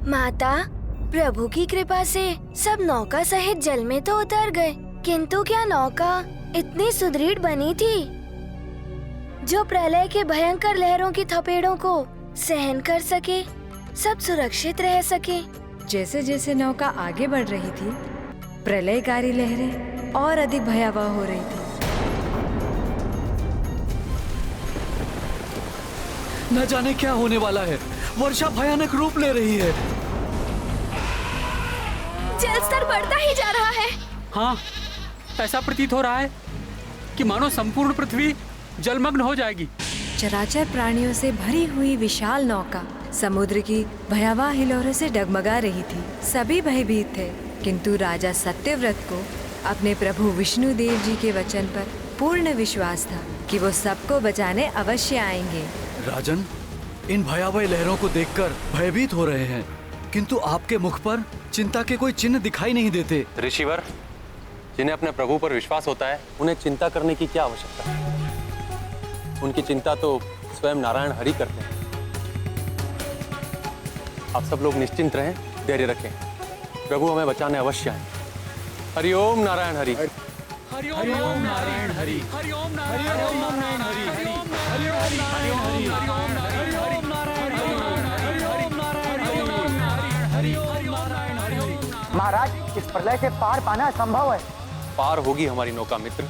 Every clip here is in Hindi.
माता, प्रभु की कृपा से सब नौका सहित जल में तो उतर गए, किंतु क्या नौका इतनी सुदृढ़ बनी थी जो प्रलय के भयंकर लहरों की थपेड़ों को सहन कर सके, सब सुरक्षित रह सके। जैसे जैसे नौका आगे बढ़ रही थी, प्रलयकारी लहरें और अधिक भयावह हो रही थी। न जाने क्या होने वाला है, वर्षा भयानक रूप ले रही है। जल स्तर बढ़ता ही जा रहा है। हाँ, ऐसा प्रतीत हो रहा है कि मानो संपूर्ण पृथ्वी जलमग्न हो जाएगी। चराचर प्राणियों से भरी हुई विशाल नौका समुद्र की भयावह हिलोरों से डगमगा रही थी। सभी भयभीत थे, किंतु राजा सत्यव्रत को अपने प्रभु विष्णु देव जी के वचन पर पूर्ण विश्वास था कि वो सबको बचाने अवश्य आएंगे। राजन, इन भयावह लहरों को देखकर भयभीत हो रहे हैं, किंतु आपके मुख पर चिंता के कोई चिन्ह दिखाई नहीं देते। ऋषिवर, जिन्हें अपने प्रभु पर विश्वास होता है, उन्हें चिंता करने की क्या आवश्यकता है? उनकी चिंता तो स्वयं नारायण हरि करते हैं। आप सब लोग निश्चिंत रहें, धैर्य रखें, प्रभु हमें बचाने अवश्य आए। हरि ओम नारायण हरि। हरि ओम नारायण हरि। हरि ओम नारायण हरि। हरि ओम नारायण हरि। महाराज, इस प्रलय से पार पाना असंभव है। पार होगी हमारी नौका मित्र।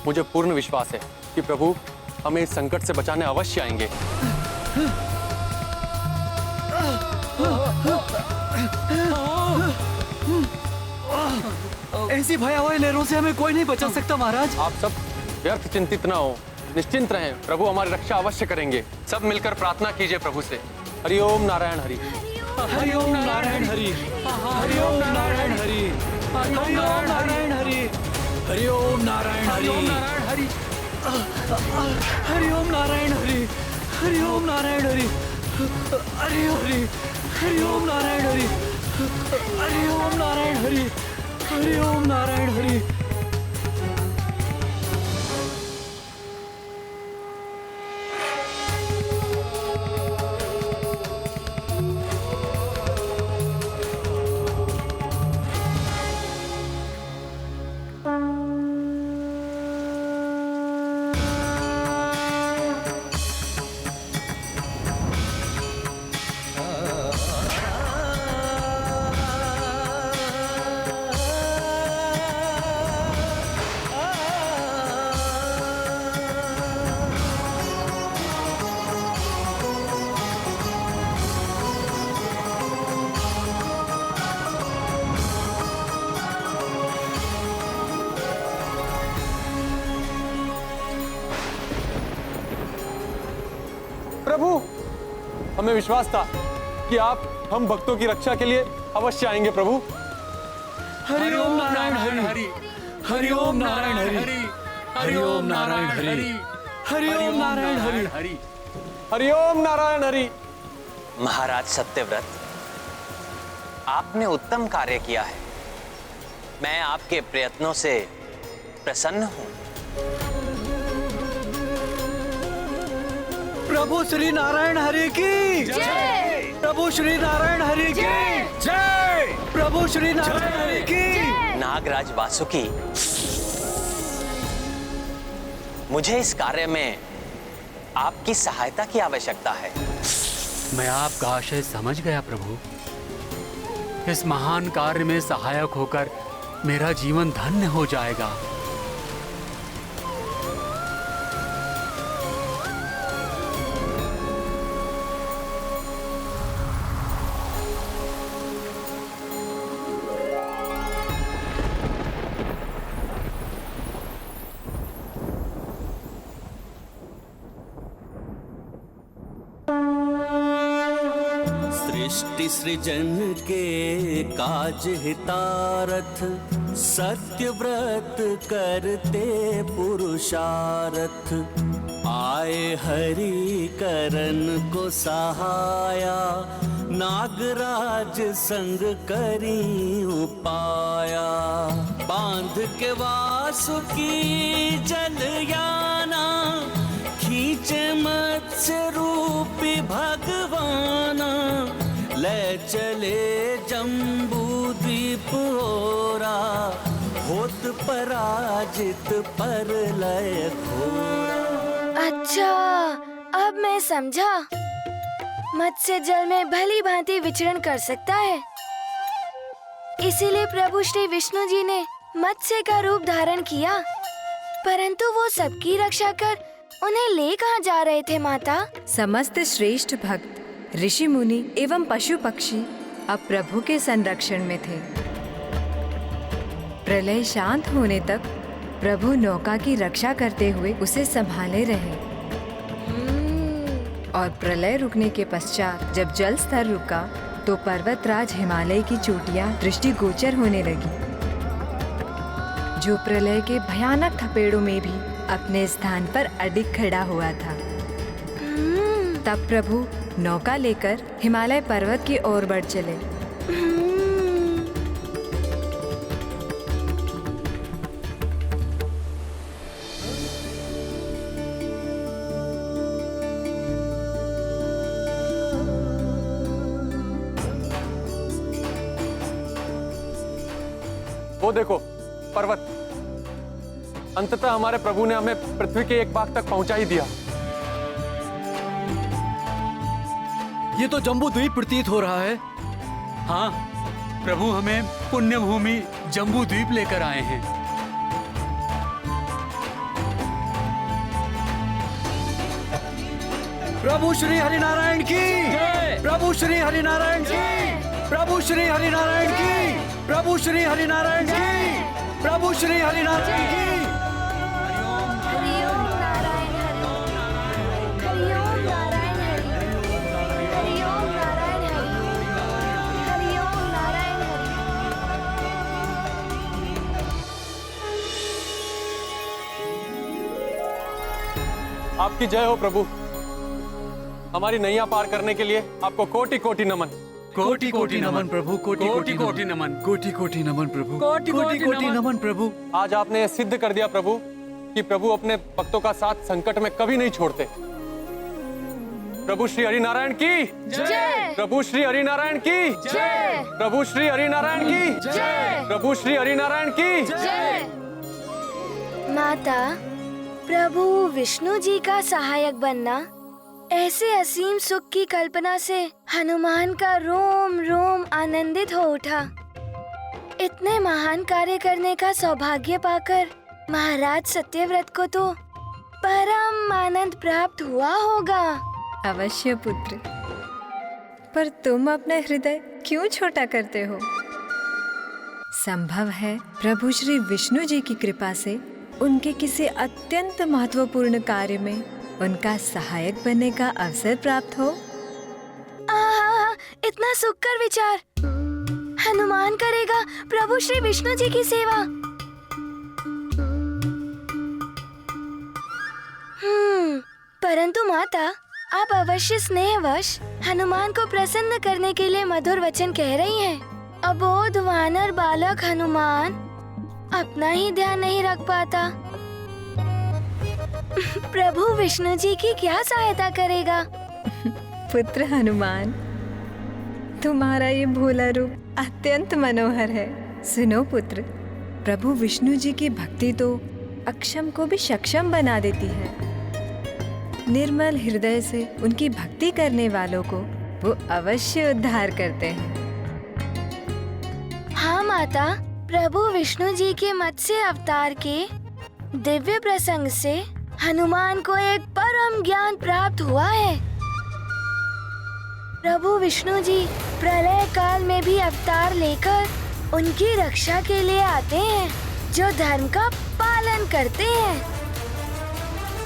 मुझे पूर्ण विश्वास है कि प्रभु हमें इस संकट से बचाने अवश्य आएंगे। ऐसी भयावह लहरों से हमें कोई नहीं बचा सकता महाराज। आप सब व्यर्थ चिंतित न हो, निश्चिंत रहें, प्रभु हमारी रक्षा अवश्य करेंगे। सब मिलकर प्रार्थना कीजिए प्रभु से। हरि ओम नारायण हरि। हरि ओम नारायण हरि। हरि ओम नारायण हरि। हरि ओम नारायण हरि। हरि ओम नारायण हरि। हरि ओम नारायण हरि। हरि ओम नारायण हरि। हरि हरि। हरि ओम नारायण हरि। हरि ओम नारायण हरि। हरि ओम नारायण हरि। प्रभु, हमें विश्वास था कि आप हम भक्तों की रक्षा के लिए अवश्य आएंगे प्रभु। हरि ओम नारायण हरि। हरि ओम नारायण हरि। हरि ओम नारायण हरि। हरि ओम नारायण हरि। हरि ओम नारायण हरि। महाराज सत्यव्रत, आपने उत्तम कार्य किया है। मैं आपके प्रयत्नों से प्रसन्न हूं। प्रभु श्री नारायण हरि की जय। प्रभु श्री नारायण हरि की जय। प्रभु श्री नारायण हरि की। नागराज वासुकी, मुझे इस कार्य में आपकी सहायता की आवश्यकता है। मैं आपका आशय समझ गया प्रभु। इस महान कार्य में सहायक होकर मेरा जीवन धन्य हो जाएगा। सृष्टि सृजन के काज हितारथ, सत्य व्रत करते पुरुषारथ। आए हरि करन को सहाया, नागराज संग करी उपाया। बांध के वासुकी जल याना, खींचे मत्स्य रूपी भगवाना। लय चले जम्बू द्वीप ओरा, होत पराजित पर लय घोरा। अच्छा, अब मैं समझा। मत्स्य जल में भली भांति विचरण कर सकता है, इसीलिए प्रभु श्री विष्णु जी ने मत्स्य का रूप धारण किया। परंतु वो सबकी रक्षा कर उन्हें ले कहाँ जा रहे थे माता? समस्त श्रेष्ठ भक्त, ऋषि मुनि एवं पशु पक्षी अब प्रभु के संरक्षण में थे। प्रलय शांत होने तक प्रभु नौका की रक्षा करते हुए उसे संभाले रहे। और प्रलय रुकने के पश्चात जब जल स्तर रुका तो पर्वतराज हिमालय की चोटियां दृष्टिगोचर होने लगी, जो प्रलय के भयानक थपेड़ों में भी अपने स्थान पर अडिग खड़ा हुआ था। तब प्रभु नौका लेकर हिमालय पर्वत की ओर बढ़ चले। वो देखो पर्वत, अंततः हमारे प्रभु ने हमें पृथ्वी के एक भाग तक पहुंचा ही दिया। ये तो जम्बू द्वीप प्रतीत हो रहा है। हाँ प्रभु, हमें पुण्य भूमि जम्बू द्वीप लेकर आए हैं। प्रभु श्री हरिनारायण की, प्रभु श्री हरिनारायण की, प्रभु श्री हरिनारायण की, प्रभु श्री हरिनारायण की, प्रभु श्री हरिनारायण की। हरिओम नारायण हरि, हरिओम नारायण हरि, हरिओम नारायण हरि, हरिओम नारायण हरि। आपकी जय हो प्रभु। हमारी नैया पार करने के लिए आपको कोटि कोटि नमन। कोटि कोटि नमन प्रभु, कोटि कोटि कोटि नमन। कोटि कोटि नमन प्रभु, कोटि कोटि नमन प्रभु। आज आपने ये सिद्ध कर दिया प्रभु कि प्रभु अपने भक्तों का साथ संकट में कभी नहीं छोड़ते। प्रभु श्री हरिनारायण की जय, प्रभु श्री हरिनारायण की जय, प्रभु श्री हरिनारायण की जय, प्रभु श्री हरिनारायण की जय। माता, प्रभु विष्णु जी का सहायक बनना, ऐसे असीम सुख की कल्पना से हनुमान का रोम रोम आनंदित हो उठा। इतने महान कार्य करने का सौभाग्य पाकर महाराज सत्यव्रत को तो परम आनंद प्राप्त हुआ होगा। अवश्य पुत्र, पर तुम अपना हृदय क्यों छोटा करते हो? संभव है प्रभु श्री विष्णु जी की कृपा से उनके किसी अत्यंत महत्वपूर्ण कार्य में उनका सहायक बनने का अवसर प्राप्त हो। इतना सुखकर विचार। हनुमान करेगा प्रभु श्री विष्णु जी की सेवा। परंतु माता, आप अवश्य स्नेहवश हनुमान को प्रसन्न करने के लिए मधुर वचन कह रही हैं। अबोध वानर बालक हनुमान अपना ही ध्यान नहीं रख पाता, प्रभु विष्णु जी की क्या सहायता करेगा? पुत्र हनुमान, तुम्हारा ये भोला रूप अत्यंत मनोहर है। सुनो पुत्र, प्रभु विष्णु जी की भक्ति तो अक्षम को भी सक्षम बना देती है। निर्मल हृदय से उनकी भक्ति करने वालों को वो अवश्य उद्धार करते हैं। हाँ माता, प्रभु विष्णु जी के मत्स्य अवतार के दिव्य प्रसंग से हनुमान को एक परम ज्ञान प्राप्त हुआ है। प्रभु विष्णु जी प्रलय काल में भी अवतार लेकर उनकी रक्षा के लिए आते हैं, जो धर्म का पालन करते हैं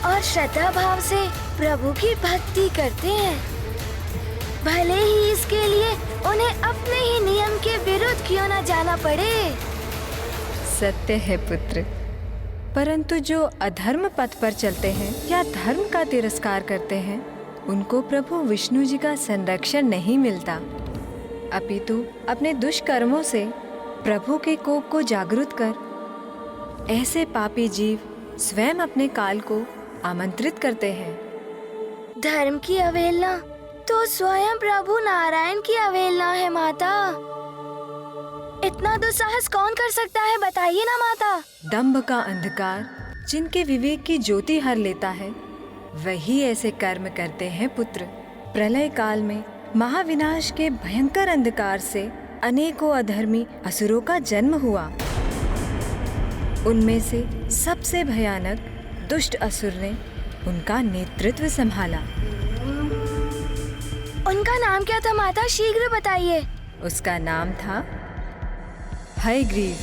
और श्रद्धा भाव से प्रभु की भक्ति करते हैं, भले ही इसके लिए उन्हें अपने ही नियम के विरुद्ध क्यों न जाना पड़े। सत्य है पुत्र, परंतु जो अधर्म पथ पर चलते हैं या धर्म का तिरस्कार करते हैं, उनको प्रभु विष्णु जी का संरक्षण नहीं मिलता, अपितु अपने दुष्कर्मों से प्रभु के कोप को जागृत कर ऐसे पापी जीव स्वयं अपने काल को आमंत्रित करते हैं। धर्म की अवहेलना तो स्वयं प्रभु नारायण की अवहेलना है माता। इतना दुस्साहस कौन कर सकता है, बताइए ना माता। दंभ का अंधकार जिनके विवेक की ज्योति हर लेता है, वही ऐसे कर्म करते हैं पुत्र। प्रलय काल में महाविनाश के भयंकर अंधकार से अनेकों अधर्मी असुरों का जन्म हुआ। उनमें से सबसे भयानक दुष्ट असुर ने उनका नेतृत्व संभाला। उनका नाम क्या था माता, शीघ्र बताइए। उसका नाम था हयग्रीव।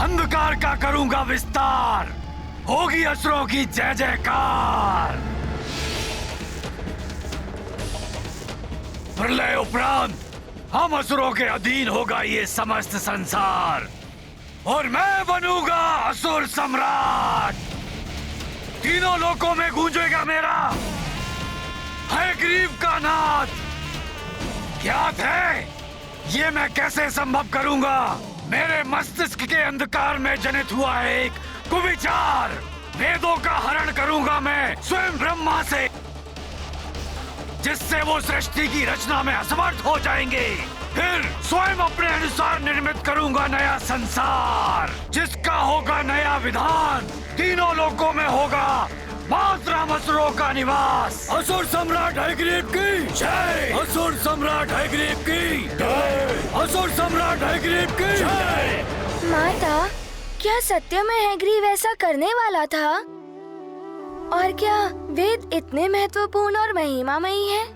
अंधकार का करूंगा विस्तार, होगी असुरों की जय जयकार। प्रलय उपरांत हम असुरों के अधीन होगा ये समस्त संसार, और मैं बनूंगा असुर सम्राट। तीनों लोकों में गूंजेगा मेरा हयग्रीव का नाद। ज्ञात है ये मैं कैसे संभव करूंगा। मेरे मस्तिष्क के अंधकार में जनित हुआ है एक कुविचार। वेदों का हरण करूंगा मैं स्वयं ब्रह्मा से, जिससे वो सृष्टि की रचना में असमर्थ हो जाएंगे। फिर स्वयं अपने अनुसार निर्मित करूंगा नया संसार, जिसका होगा नया विधान। तीनों लोकों में होगा मात्र असुरों का निवास। असुर सम्राट हयग्रीव की जय। असुर सम्राट हयग्रीव की जय। असुर सम्राट हयग्रीव की जय। माता, क्या सत्य में हयग्रीव ऐसा करने वाला था? और क्या वेद इतने महत्वपूर्ण और महिमामयी हैं?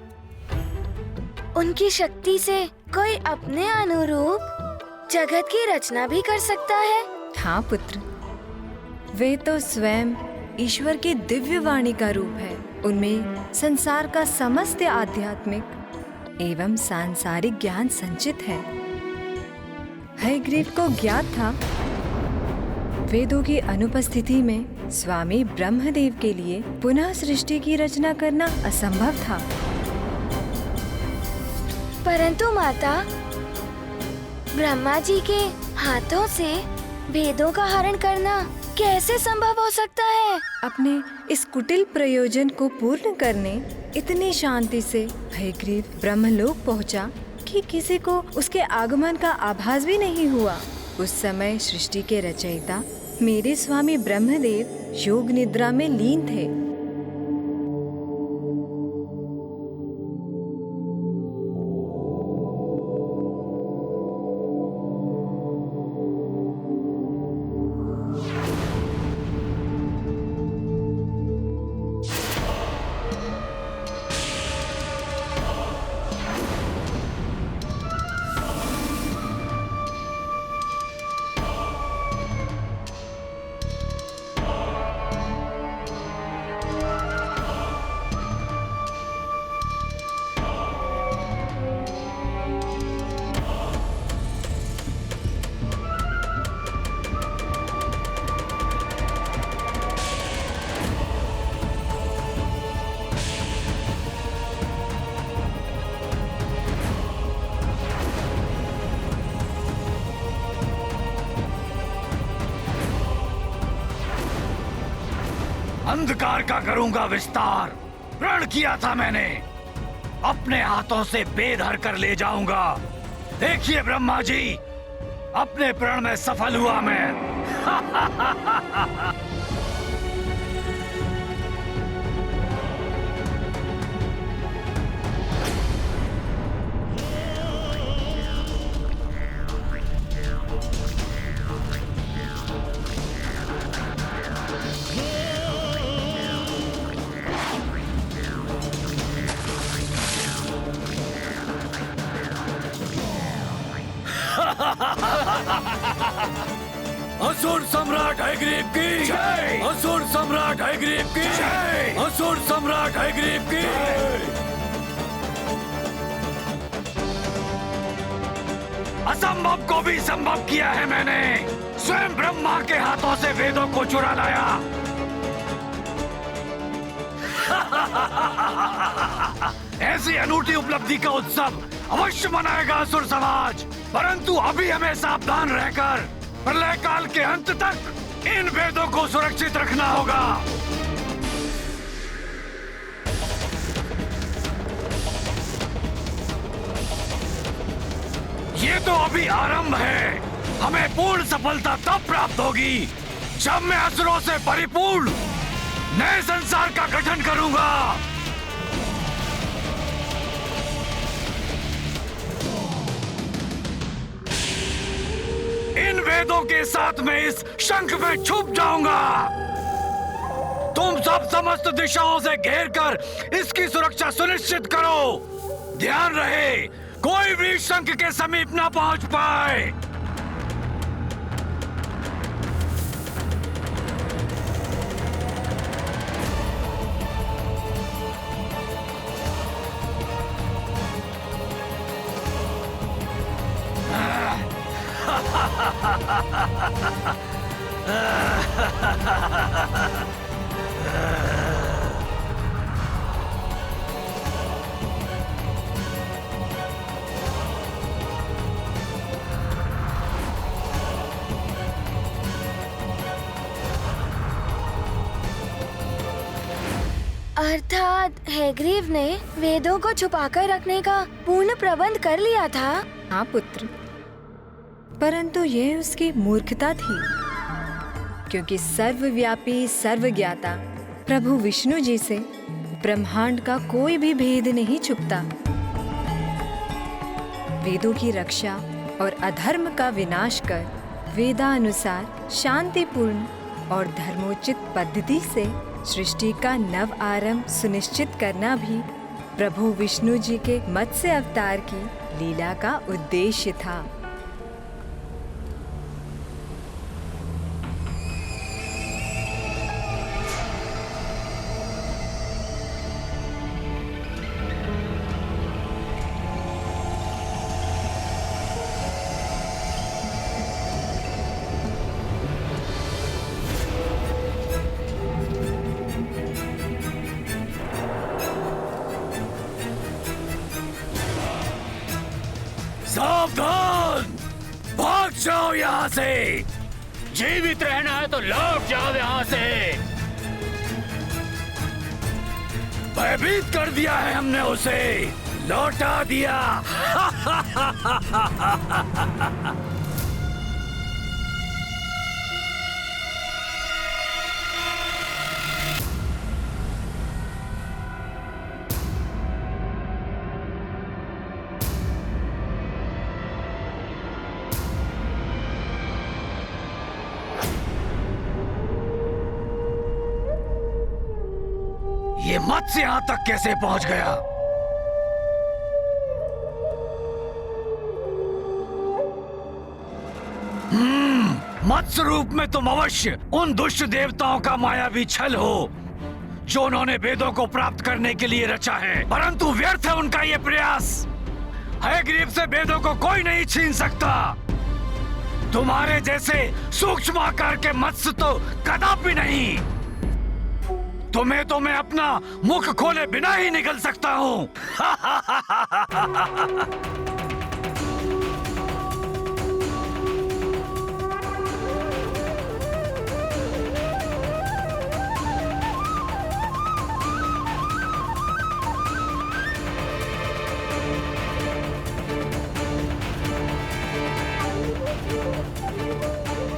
उनकी शक्ति से कोई अपने अनुरूप जगत की रचना भी कर सकता है? हाँ पुत्र, वे तो स्वयं ईश्वर की दिव्य वाणी का रूप है। उनमें संसार का समस्त आध्यात्मिक एवं सांसारिक ज्ञान संचित है। हयग्रीव को ज्ञात था वेदों की अनुपस्थिति में स्वामी ब्रह्मदेव के लिए पुनः सृष्टि की रचना करना असंभव था। परंतु माता, ब्रह्मा जी के हाथों से वेदों का हरण करना कैसे संभव हो सकता है? अपने इस कुटिल प्रयोजन को पूर्ण करने इतनी शांति से हयग्रीव ब्रह्मलोक पहुंचा कि किसी को उसके आगमन का आभास भी नहीं हुआ। उस समय सृष्टि के रचयिता मेरे स्वामी ब्रह्मदेव योग निद्रा में लीन थे। अंधकार का करूंगा विस्तार। प्रण किया था मैंने, अपने हाथों से वेद हर कर ले जाऊंगा। देखिए ब्रह्मा जी, अपने प्रण में सफल हुआ मैं। असुर सम्राट हयग्रीव की जय। असुर सम्राट हयग्रीव की जय। असुर सम्राट हयग्रीव की जय। असंभव को भी संभव किया है मैंने। स्वयं ब्रह्मा के हाथों से वेदों को चुरा लाया। अनूठी उपलब्धि का उत्सव अवश्य मनाएगा असुर समाज, परंतु अभी हमें सावधान रहकर प्रलय काल के अंत तक इन वेदों को सुरक्षित रखना होगा। ये तो अभी आरंभ है। हमें पूर्ण सफलता तब प्राप्त होगी जब मैं असुरों से परिपूर्ण नए संसार का गठन करूंगा। इन वेदों के साथ मैं इस शंख में छुप जाऊंगा। तुम सब समस्त दिशाओं से घेर कर इसकी सुरक्षा सुनिश्चित करो। ध्यान रहे कोई भी शंख के समीप ना पहुंच पाए। अर्थात हैग्रीव ने वेदों को छुपाकर रखने का पूर्ण प्रबंध कर लिया था। हाँ पुत्र, परंतु यह उसकी मूर्खता थी, क्योंकि सर्वव्यापी सर्वज्ञाता प्रभु विष्णु जी से ब्रह्मांड का कोई भी भेद नहीं छुपता। वेदों की रक्षा और अधर्म का विनाश कर वेदानुसार शांतिपूर्ण और धर्मोचित पद्धति से सृष्टि का नव आरंभ सुनिश्चित करना भी प्रभु विष्णु जी के मत्स्य अवतार की लीला का उद्देश्य था। सावधान! भाग जाओ यहाँ से। जीवित रहना है तो लौट जाओ यहाँ से। भयभीत कर दिया है हमने उसे, लौटा दिया। ये मत्स्य यहाँ तक कैसे पहुंच गया? मत्स्य रूप में तुम अवश्य उन दुष्ट देवताओं का मायावी छल हो जो उन्होंने वेदों को प्राप्त करने के लिए रचा है, परंतु व्यर्थ है उनका ये प्रयास। हैग्रीव से वेदों को कोई नहीं छीन सकता। तुम्हारे जैसे सूक्ष्म आकार के मत्स्य तो कदापि नहीं। तुम्हें तो मैं अपना मुख खोले बिना ही निगल सकता हूँ।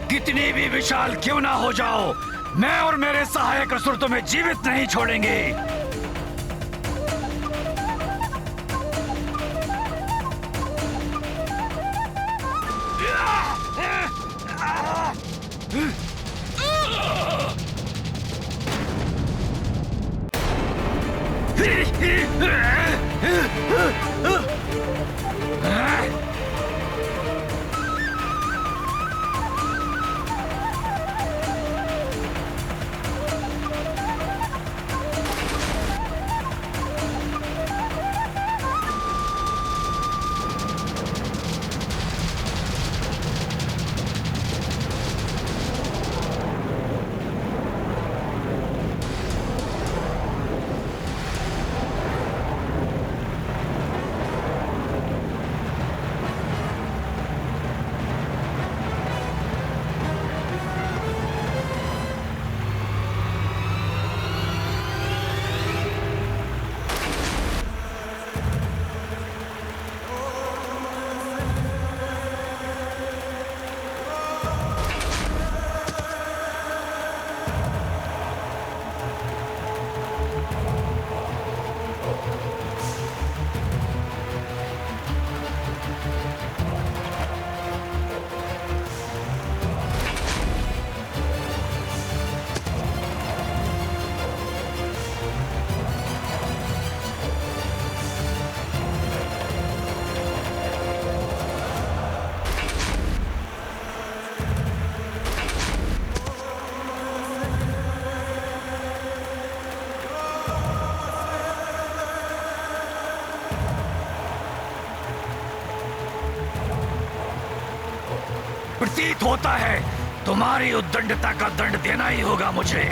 कितनी भी विशाल क्यों ना हो जाओ, मैं और मेरे सहायक असुर तुम्हें जीवित नहीं छोड़ेंगे। प्रतीत होता है तुम्हारी उद्दंडता का दंड देना ही होगा मुझे।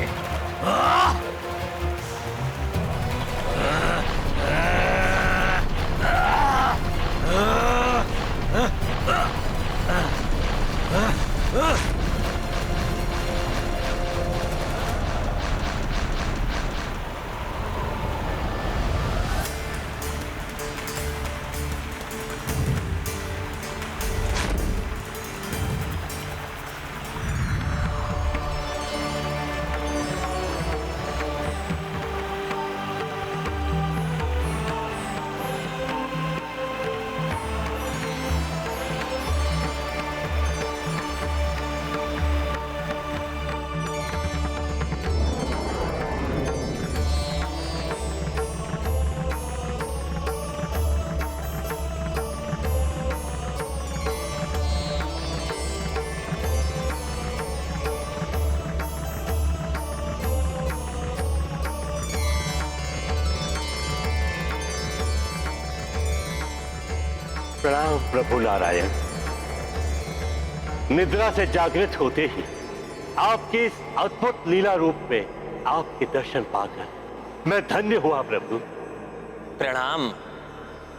प्रणाम प्रभु नारायण। निद्रा से जागृत होते ही आपके इस अद्भुत लीला रूप में आपके दर्शन पाकर मैं धन्य हुआ प्रभु। प्रणाम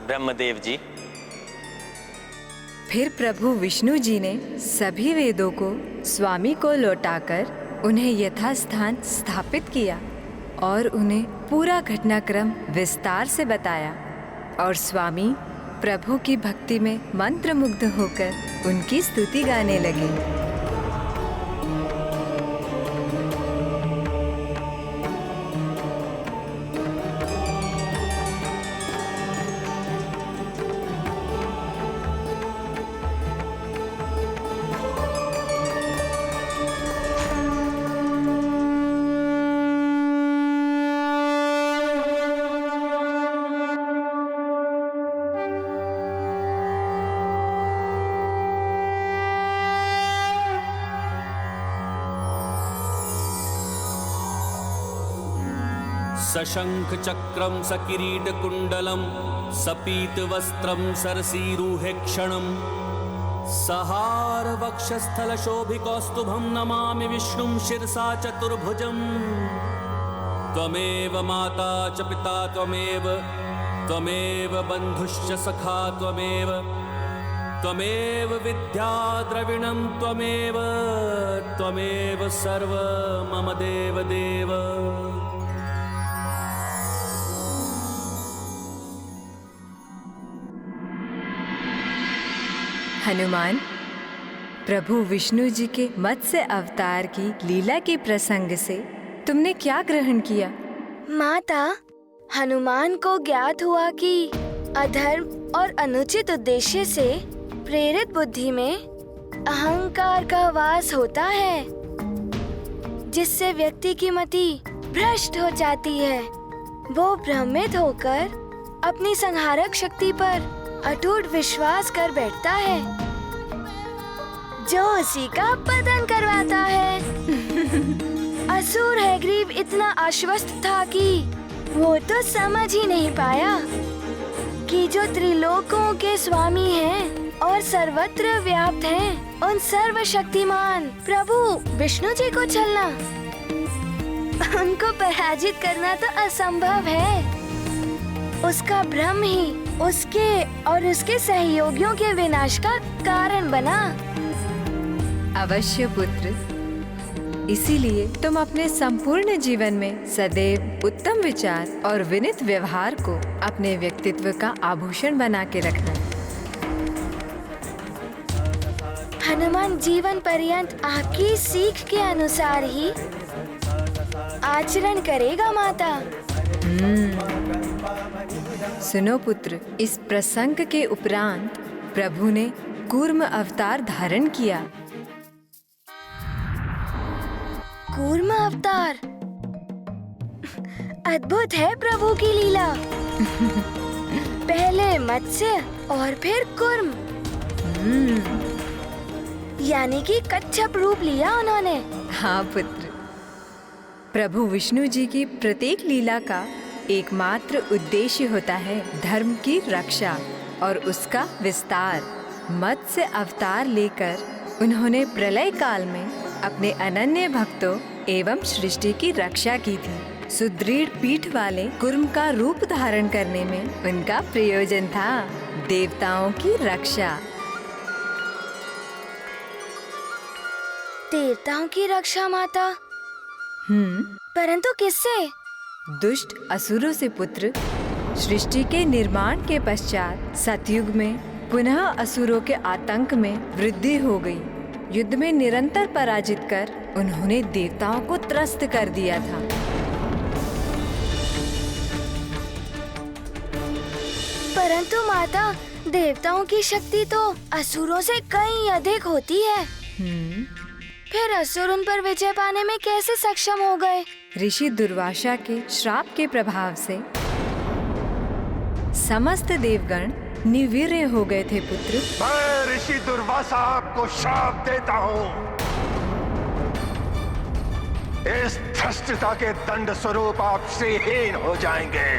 ब्रह्मदेव जी। फिर प्रभु विष्णु जी ने सभी वेदों को स्वामी को लौटाकर उन्हें यथास्थान स्थापित किया और उन्हें पूरा घटनाक्रम विस्तार से बताया और स्वामी प्रभु की भक्ति में मंत्रमुग्ध होकर उनकी स्तुति गाने लगे। सशंख चक्रम सकिरीट कुंडलम सपीत वस्त्रम सरसीरुहे क्षणम सहार वक्षस्थल शोभिकौस्तुभम नमामि विष्णुं शिरसा चतुर्भुजम। त्वमेव माता च पिता त्वमेव बंधुश्च सखा त्वमेव विद्या द्रविणं त्वमेव सर्व मम देव देव। हनुमान, प्रभु विष्णु जी के मत्स्य अवतार की लीला के प्रसंग से तुमने क्या ग्रहण किया? माता, हनुमान को ज्ञात हुआ कि अधर्म और अनुचित उद्देश्य से प्रेरित बुद्धि में अहंकार का वास होता है, जिससे व्यक्ति की मति भ्रष्ट हो जाती है। वो भ्रमित होकर अपनी संहारक शक्ति पर अटूट विश्वास कर बैठता है, जो उसी का पतन करवाता है। असुर हैग्रीव इतना आश्वस्त था कि वो तो समझ ही नहीं पाया कि जो त्रिलोकों के स्वामी हैं और सर्वत्र व्याप्त हैं, उन सर्वशक्तिमान प्रभु विष्णु जी को छलना, उनको पराजित करना तो असंभव है। उसका भ्रम ही उसके और उसके सहयोगियों के विनाश का कारण बना। अवश्य पुत्र, इसीलिए तुम अपने संपूर्ण जीवन में सदैव उत्तम विचार और विनीत व्यवहार को अपने व्यक्तित्व का आभूषण बना के रखना। हनुमान जीवन पर्यंत आपकी सीख के अनुसार ही आचरण करेगा माता। सुनो पुत्र, इस प्रसंग के उपरांत प्रभु ने कूर्म अवतार धारण किया। कूर्म अवतार अद्भुत है प्रभु की लीला। पहले मत्स्य और फिर कूर्म, यानी कि कच्छप रूप लिया उन्होंने। हाँ पुत्र, प्रभु विष्णु जी की प्रत्येक लीला का एकमात्र उद्देश्य होता है धर्म की रक्षा और उसका विस्तार। मत्स्य अवतार लेकर उन्होंने प्रलय काल में अपने अनन्य भक्तों एवं सृष्टि की रक्षा की थी। सुदृढ़ पीठ वाले कुर्म का रूप धारण करने में उनका प्रयोजन था देवताओं की रक्षा। देवताओं की रक्षा माता? परंतु किससे? दुष्ट असुरों से पुत्र। सृष्टि के निर्माण के पश्चात सतयुग में पुनः असुरों के आतंक में वृद्धि हो गई। युद्ध में निरंतर पराजित कर उन्होंने देवताओं को त्रस्त कर दिया था। परंतु माता, देवताओं की शक्ति तो असुरों से कहीं अधिक होती है। फिर असुर उन पर विजय पाने में कैसे सक्षम हो गए? ऋषि दुर्वासा के श्राप के प्रभाव से समस्त देवगण निर्वीर्य हो गए थे पुत्र। मैं ऋषि दुर्वासा आपको श्राप देता हूँ। इस धृष्टता के दंड स्वरूप आप श्रीहीन हो जाएंगे।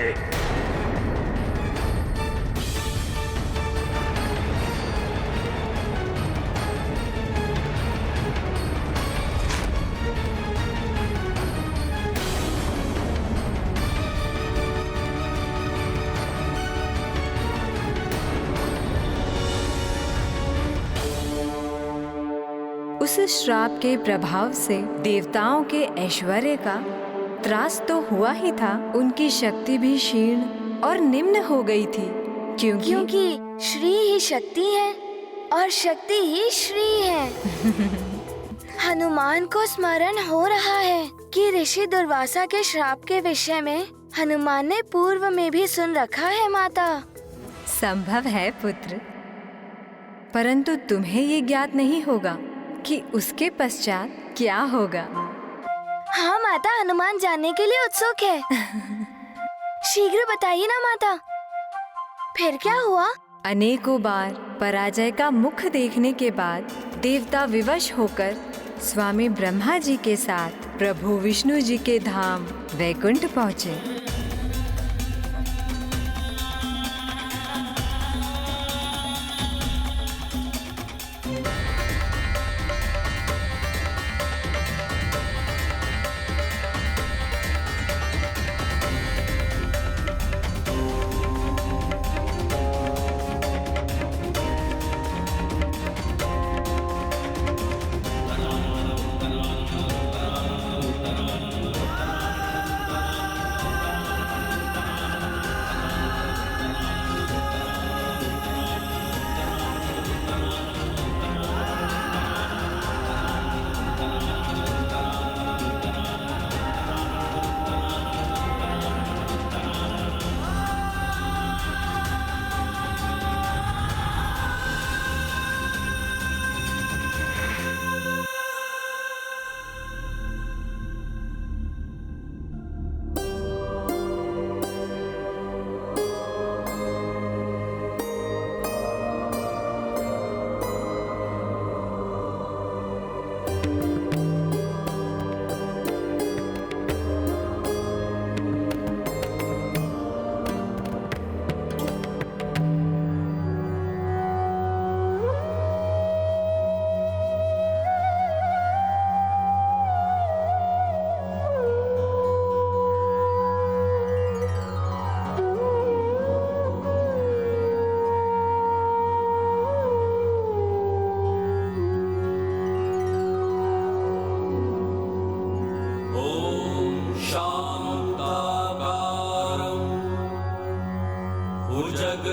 उस श्राप के प्रभाव से देवताओं के ऐश्वर्य का त्रास तो हुआ ही था, उनकी शक्ति भी क्षीण और निम्न हो गई थी, क्योंकि श्री ही शक्ति है और शक्ति ही श्री है। हनुमान को स्मरण हो रहा है कि ऋषि दुर्वासा के श्राप के विषय में हनुमान ने पूर्व में भी सुन रखा है माता। संभव है पुत्र, परंतु तुम्हें ये ज्ञात नहीं होगा कि उसके पश्चात क्या होगा। हाँ माता, हनुमान जानने के लिए उत्सुक है। शीघ्र बताइए ना माता, फिर क्या हुआ? अनेकों बार पराजय का मुख देखने के बाद देवता विवश होकर स्वामी ब्रह्मा जी के साथ प्रभु विष्णु जी के धाम वैकुंठ पहुँचे।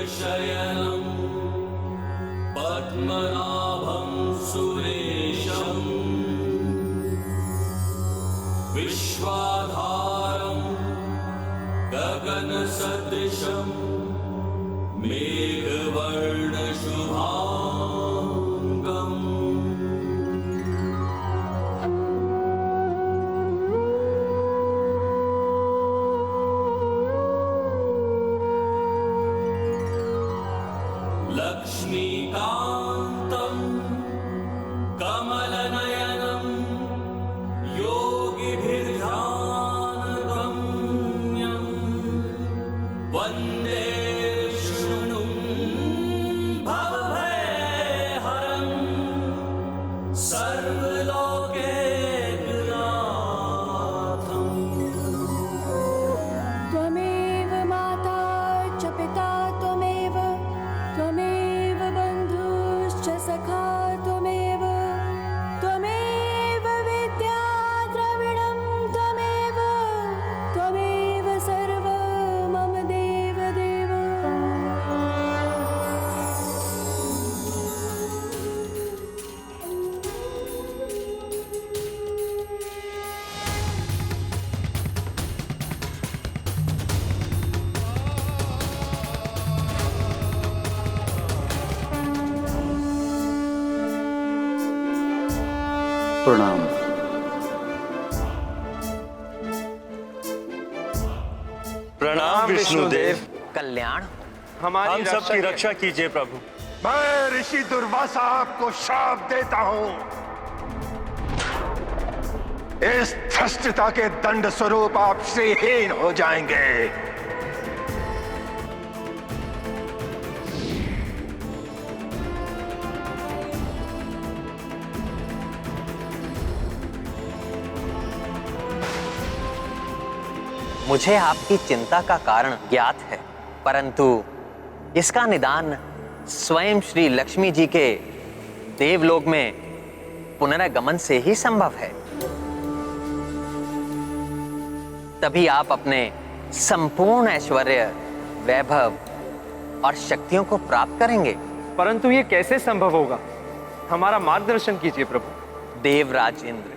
शयनं पद्मनाभं सुरेशं विश्वाधारं गगनसदृशं मेघवर्णशुभांगम् लक्ष्मीकान्तं कमलनयनं योगिभिर्ध्यानगम्यं वन्दे विष्णुं प्रणाम। प्रणाम विष्णुदेव। कल्याण हम सबकी रक्षा कीजिए प्रभु। मैं ऋषि दुर्वासा आपको शाप देता हूं। इस धृष्टता के दंड स्वरूप आप श्रीहीन हो जाएंगे। मुझे आपकी चिंता का कारण ज्ञात है, परंतु इसका निदान स्वयं श्री लक्ष्मी जी के देवलोक में पुनरागमन से ही संभव है। तभी आप अपने संपूर्ण ऐश्वर्य, वैभव और शक्तियों को प्राप्त करेंगे। परंतु ये कैसे संभव होगा? हमारा मार्गदर्शन कीजिए प्रभु। देवराज इंद्र,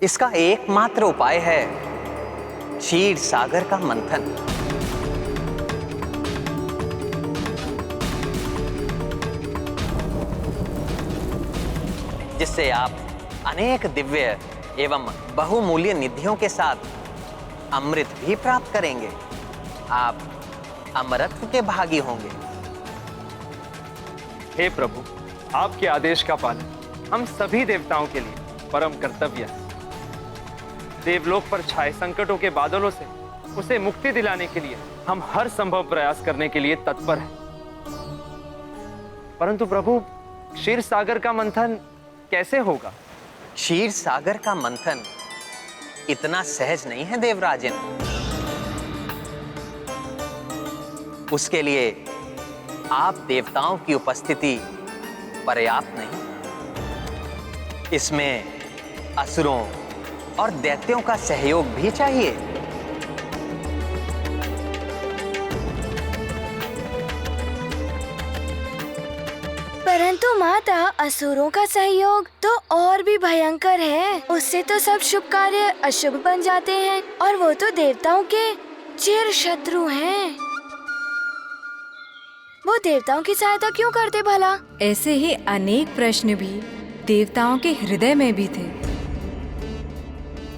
इसका एकमात्र उपाय है क्षीर सागर का मंथन। जिससे आप अनेक दिव्य एवं बहुमूल्य निधियों के साथ अमृत भी प्राप्त करेंगे। आप अमरत्व के भागी होंगे। हे प्रभु, आपके आदेश का पालन हम सभी देवताओं के लिए परम कर्तव्य है। देवलोक पर छाए संकटों के बादलों से उसे मुक्ति दिलाने के लिए हम हर संभव प्रयास करने के लिए तत्पर हैं। परंतु प्रभु, क्षीर सागर का मंथन कैसे होगा? क्षीर सागर का मंथन इतना सहज नहीं है देवराजन। उसके लिए आप देवताओं की उपस्थिति पर्याप्त नहीं। इसमें असुरों और दैत्यों का सहयोग भी चाहिए। परंतु माता, असुरों का सहयोग तो और भी भयंकर है। उससे तो सब शुभ कार्य अशुभ बन जाते हैं और वो तो देवताओं के चिर शत्रु हैं। वो देवताओं की सहायता क्यों करते भला? ऐसे ही अनेक प्रश्न भी देवताओं के हृदय में भी थे।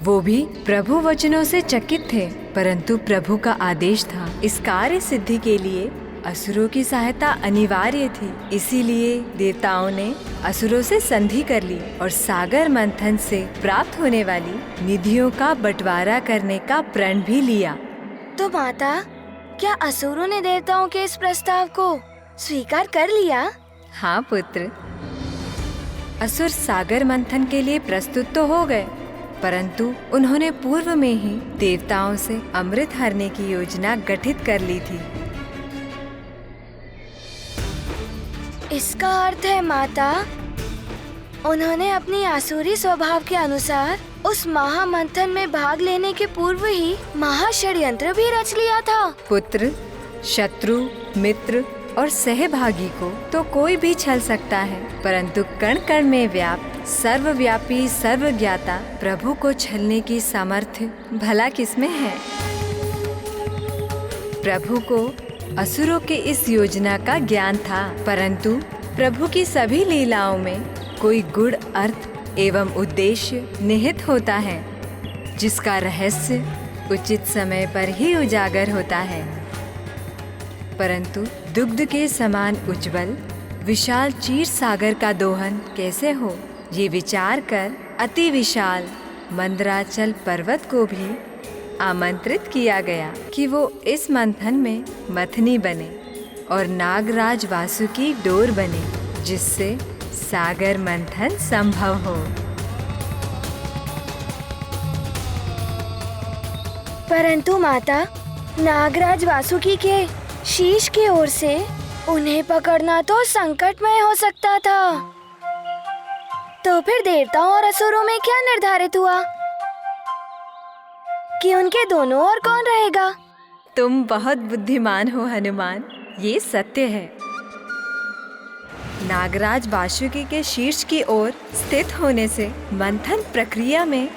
वो भी प्रभु वचनों से चकित थे, परंतु प्रभु का आदेश था। इस कार्य सिद्धि के लिए असुरों की सहायता अनिवार्य थी। इसीलिए देवताओं ने असुरों से संधि कर ली और सागर मंथन से प्राप्त होने वाली निधियों का बंटवारा करने का प्रण भी लिया। तो माता, क्या असुरों ने देवताओं के इस प्रस्ताव को स्वीकार कर लिया? हाँ पुत्र, असुर सागर मंथन के लिए प्रस्तुत तो हो गए, परंतु उन्होंने पूर्व में ही देवताओं से अमृत हरने की योजना गठित कर ली थी। इसका अर्थ है माता, उन्होंने अपनी आसुरी स्वभाव के अनुसार उस महामंथन में भाग लेने के पूर्व ही महाषड्यंत्र भी रच लिया था। पुत्र, शत्रु, मित्र और सहभागी को तो कोई भी छल सकता है, परंतु कण कण में व्याप्त सर्वव्यापी सर्वज्ञाता प्रभु को छलने की सामर्थ्य भला किसमें है? प्रभु को असुरों के इस योजना का ज्ञान था, परंतु प्रभु की सभी लीलाओं में कोई गूढ़ अर्थ एवं उद्देश्य निहित होता है, जिसका रहस्य उचित समय पर ही उजागर होता है। परंतु दुग्ध के समान उज्जवल विशाल क्षीर सागर का दोहन कैसे हो, ये विचार कर अति विशाल मंदराचल पर्वत को भी आमंत्रित किया गया कि वो इस मंथन में मथनी बने और नागराज वासुकी डोर बने, जिससे सागर मंथन संभव हो। परंतु माता, नागराज वासुकी के शीश की ओर से उन्हें पकड़ना तो संकटमय हो सकता था। तो फिर देवताओं और असुरों में क्या निर्धारित हुआ कि उनके दोनों ओर कौन रहेगा? तुम बहुत बुद्धिमान हो हनुमान, ये सत्य है। नागराज वासुकी के शीर्ष की ओर स्थित होने से मंथन प्रक्रिया में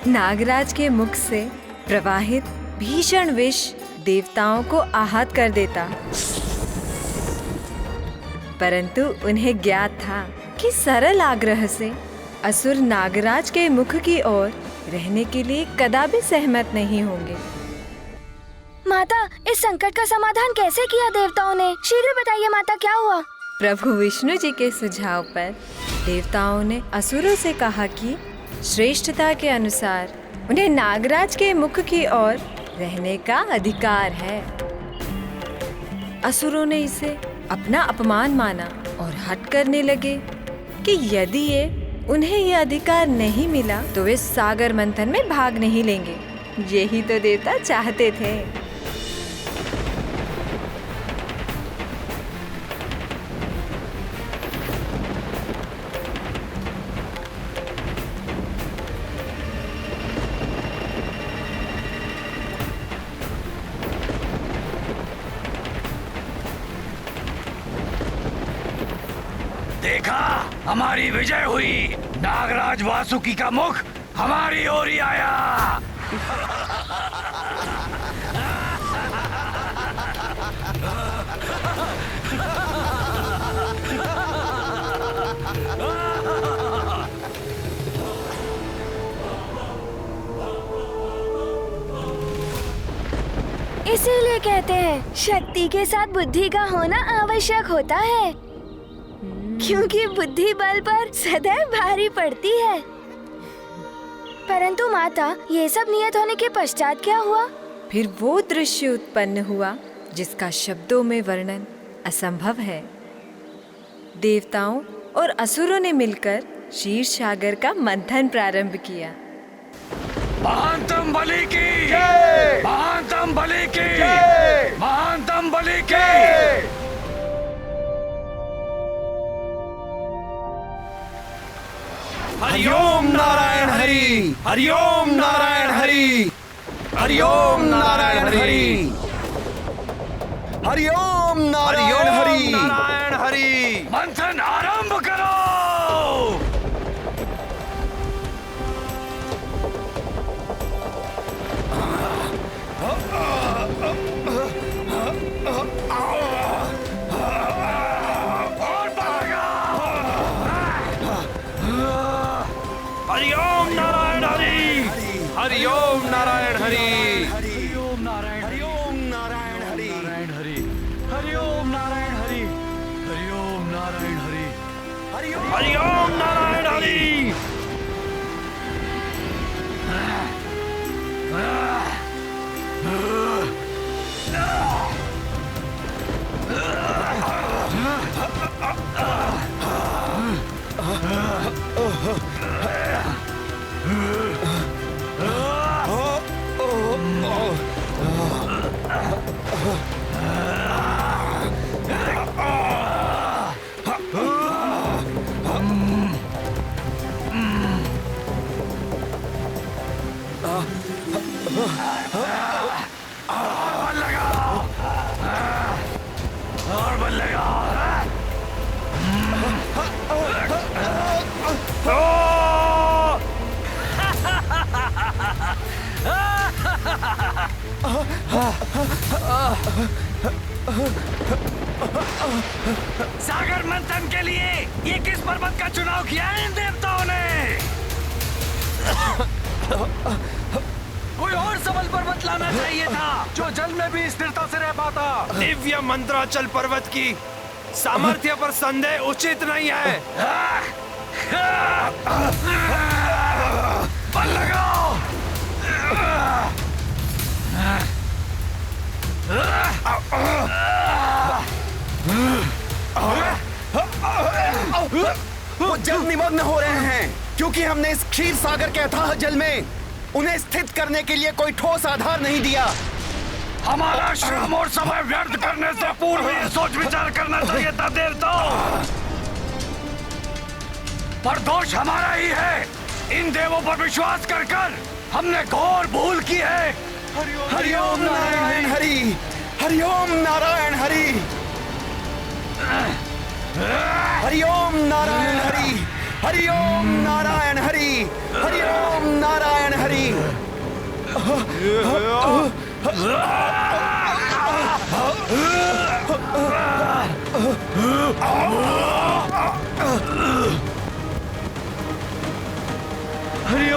नागराज के मुख से प्रवाहित भीषण विष देवताओं को आहत कर देता, परंतु उन्हें ज्ञात था कि सरल आग्रह से असुर नागराज के मुख की ओर रहने के लिए कदापि सहमत नहीं होंगे। माता, इस संकट का समाधान कैसे किया देवताओं ने? शीघ्र बताइए माता, क्या हुआ? प्रभु विष्णु जी के सुझाव पर देवताओं ने असुरों से कहा कि श्रेष्ठता के अनुसार उन्हें नागराज के मुख की ओर रहने का अधिकार है। असुरों ने इसे अपना अपमान माना और हट करने लगे कि यदि उन्हें ये अधिकार नहीं मिला तो वे सागर मंथन में भाग नहीं लेंगे। यही तो देवता चाहते थे। देखा, हमारी विजय हुई। नागराज वासुकी का मुख हमारी ओर ही आया। इसीलिए कहते हैं शक्ति के साथ बुद्धि का होना आवश्यक होता है, क्योंकि बुद्धि बल पर सदैव भारी पड़ती है। परंतु माता, ये सब नियत होने के पश्चात क्या हुआ? फिर वो दृश्य उत्पन्न हुआ जिसका शब्दों में वर्णन असंभव है। देवताओं और असुरों ने मिलकर क्षीर सागर का मंथन प्रारंभ किया। महानतम बलि की, महानतम बलि की, महानतम बलि की। हरिओम नारायण हरि, हरिओम नारायण हरि, हरिओम नारायण हरि, हरिओम नारायण हरि, नारायण हरि। मंथन आरंभ करो। हरिओम नारायण हरि, हरिओम नारायण हरि, हरिओम नारायण, हरिओम नारायण हरि, नारायण हरि, हरिओम नारायण हरि, हरिओम नारायण हरि, हरिओम नारायण हरि। सागर मंथन के लिए ये किस पर्वत का चुनाव किया है इन देवताओं ने? कोई और सबल पर्वत लाना चाहिए था जो जल में भी स्थिरता से रह पाता। दिव्य मंत्राचल पर्वत की सामर्थ्य पर संदेह उचित नहीं है। बल लगाओ। वो जल निमग्न हो रहे हैं क्योंकि हमने इस क्षीर सागर के अथाह जल में उन्हें स्थित करने के लिए कोई ठोस आधार नहीं दिया। हमारा श्रम और समय व्यर्थ करने से पूर्व ये सोच विचार करना चाहिए था देवताओं। पर दोष हमारा ही है। इन देवों पर विश्वास कर हमने घोर भूल की है। हरिओम नारायण हरि, हरिओम नारायण हरि, हरिओम नारायण हरि, हरिओम नारायण हरि, हरिओम नारायण हरि।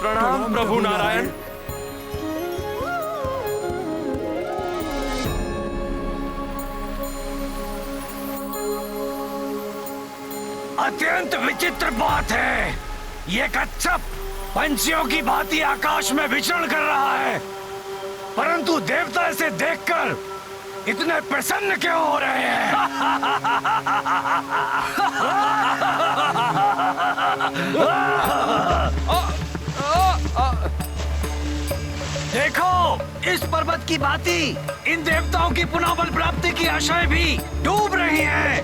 प्रणाम प्रभु नारायण। अत्यंत विचित्र बात है। ये कच्छप पंछियों की भांति आकाश में विचरण कर रहा है, परंतु देवता इसे देखकर इतने प्रसन्न क्यों हो रहे हैं? देखो, इस पर्वत की भांति इन देवताओं की पुनः बल प्राप्ति की आशाएं भी डूब रही हैं।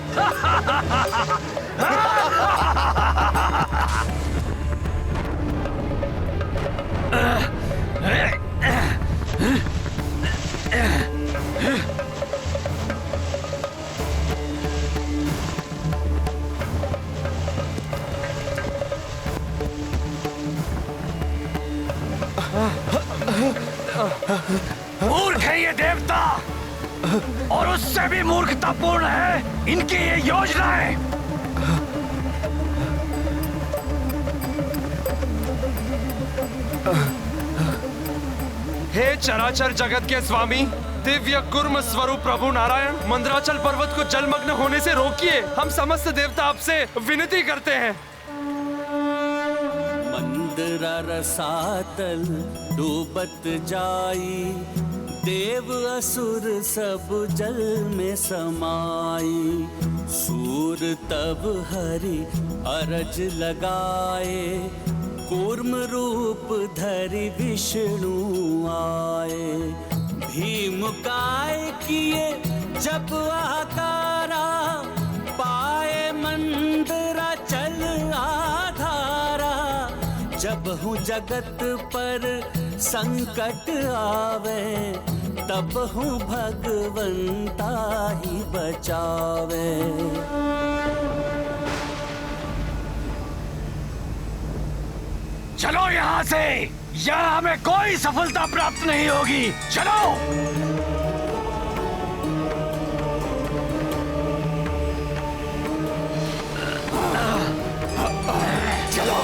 मूर्ख है ये देवता, और उससे भी मूर्खतापूर्ण है इनकी ये योजनाएं। हे चराचर जगत के स्वामी, दिव्य कुर्म स्वरूप प्रभु नारायण, मंदराचल पर्वत को जलमग्न होने से रोकिए। हम समस्त देवता आपसे विनती करते हैं। मंदरा रसातल डूबत जाई, देव असुर सब जल में समाई। सूर तब हरि अरज लगाए, कूर्म रूप धरि विष्णु आए। भीम काय किए जब आकारा, पाए मंदरा चल आधारा। जब हूँ जगत पर संकट आवे, तब हूँ भगवंता ही बचावे। चलो यहाँ से, यहाँ हमें कोई सफलता प्राप्त नहीं होगी। चलो। चलो।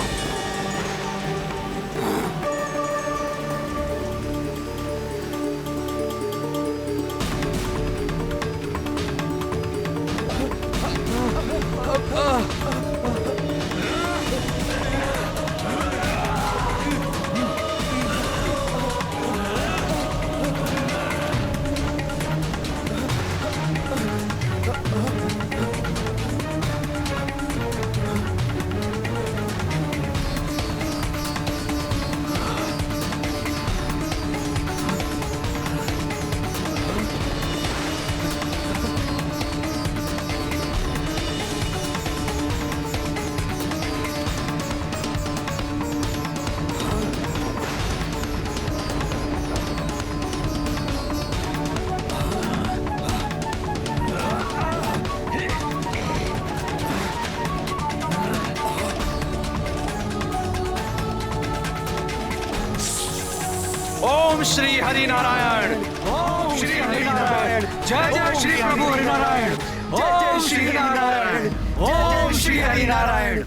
ओम श्री हरि नारायण। ओम श्री हरि नारायण। जय जय श्री प्रभु हरि नारायण। जय जय श्री हरि नारायण। ओम श्री हरि नारायण।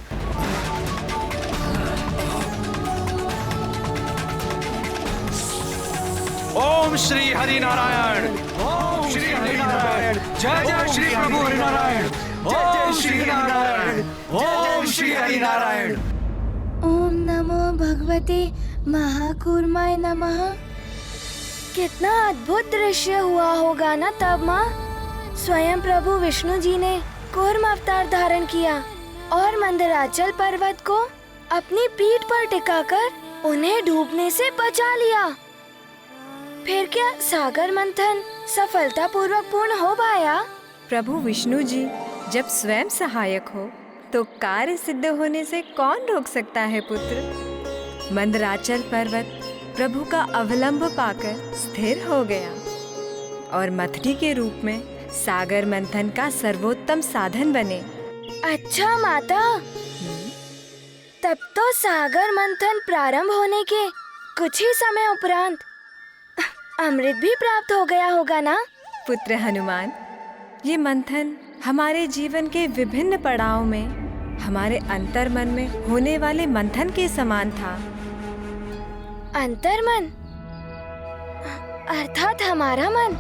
ओम श्री हरि नारायण। ओम श्री हरि नारायण। जय जय श्री प्रभु हरि नारायण। जय जय श्री हरि नारायण। ओम श्री हरि नारायण। ओम नमो भगवते महाकूर्माय नमः। कितना अद्भुत दृश्य हुआ होगा ना तब माँ। स्वयं प्रभु विष्णु जी ने कूर्म अवतार धारण किया और मंदराचल पर्वत को अपनी पीठ पर टिकाकर उन्हें डूबने से बचा लिया। फिर क्या सागर मंथन सफलतापूर्वक पूर्ण हो पाया? प्रभु विष्णु जी जब स्वयं सहायक हो तो कार्य सिद्ध होने से कौन रोक सकता है पुत्र। मंदराचल पर्वत प्रभु का अवलंब पाकर स्थिर हो गया और मथनी के रूप में सागर मंथन का सर्वोत्तम साधन बने। अच्छा माता, तब तो सागर मंथन प्रारंभ होने के कुछ ही समय उपरांत अमृत भी प्राप्त हो गया होगा ना? पुत्र हनुमान, ये मंथन हमारे जीवन के विभिन्न पड़ाव में हमारे अंतर्मन में होने वाले मंथन के समान था। अंतर्मन अर्थात हमारा मन।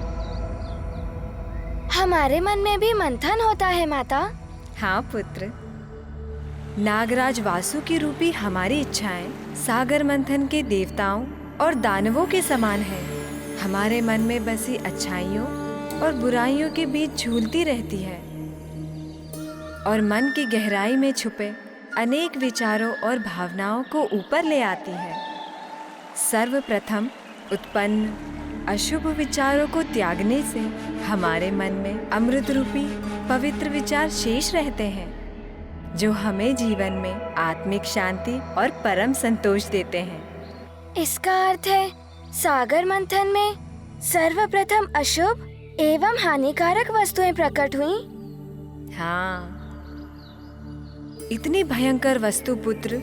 हमारे मन में भी मंथन होता है माता? हाँ पुत्र, नागराज वासुकी रूपी हमारी इच्छाएं सागर मंथन के देवताओं और दानवों के समान है। हमारे मन में बसी अच्छाइयों और बुराइयों के बीच झूलती रहती है और मन की गहराई में छुपे अनेक विचारों और भावनाओं को ऊपर ले आती है। सर्वप्रथम उत्पन्न अशुभ विचारों को त्यागने से हमारे मन में अमृत रूपी पवित्र विचार शेष रहते हैं, जो हमें जीवन में आत्मिक शांति और परम संतोष देते हैं। इसका अर्थ है सागर मंथन में सर्वप्रथम अशुभ एवं हानिकारक वस्तुएं प्रकट हुई। हाँ, इतनी भयंकर वस्तु पुत्र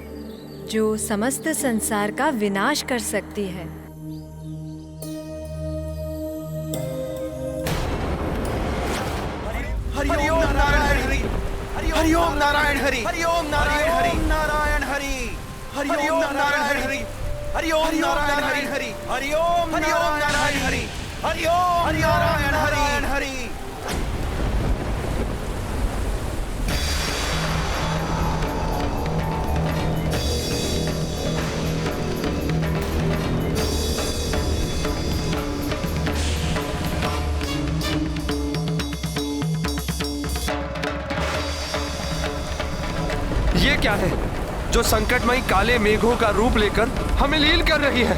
जो समस्त संसार का विनाश कर सकती है। हरिओम नारायण हरि, हरिओम नारायण हरि, हरिओम नारायण हरि, हरिओम नारायण हरि, हरिओम नारायण हरि, हरिओम नारायण हरि, हरिओम नारायण हरि। ये क्या है जो संकटमयी काले मेघों का रूप लेकर हमें लील कर रही है?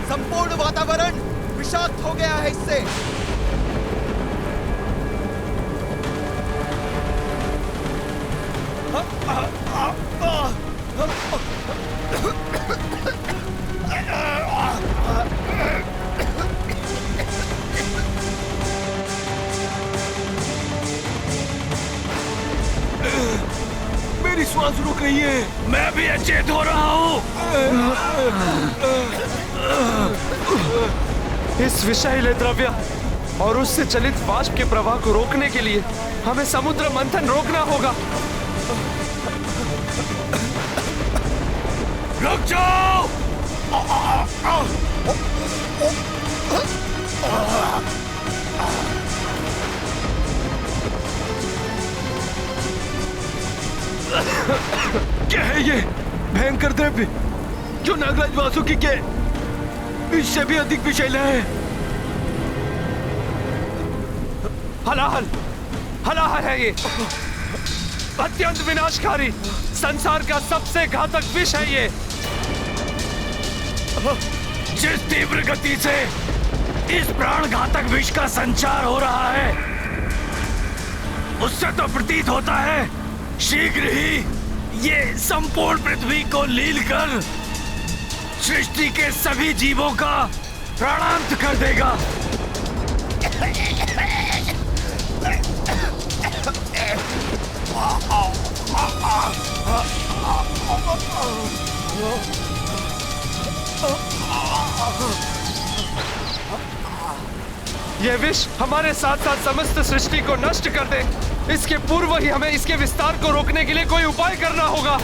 संपूर्ण वातावरण विषाक्त हो गया है इससे। मेरी श्वास रुक रही है। मैं भी अचेत हो रहा हूँ। इस विषैले द्रव्य और उससे चलित वाष्प के प्रवाह को रोकने के लिए हमें समुद्र मंथन रोकना होगा। रुक जाओ। क्या है ये भयंकर द्रव्य जो नागराज वासुकी के इससे भी अधिक विषैला है? हलाहल हलाहल है ये, अत्यंत विनाशकारी, संसार का सबसे घातक विष है ये। जिस तीव्र गति से इस प्राण घातक विष का संचार हो रहा है, उससे तो प्रतीत होता है शीघ्र ही ये संपूर्ण पृथ्वी को लील कर सृष्टि के सभी जीवों का प्राणांत कर देगा। यह विष हमारे साथ साथ समस्त सृष्टि को नष्ट कर दे, इसके पूर्व ही हमें इसके विस्तार को रोकने के लिए कोई उपाय करना होगा।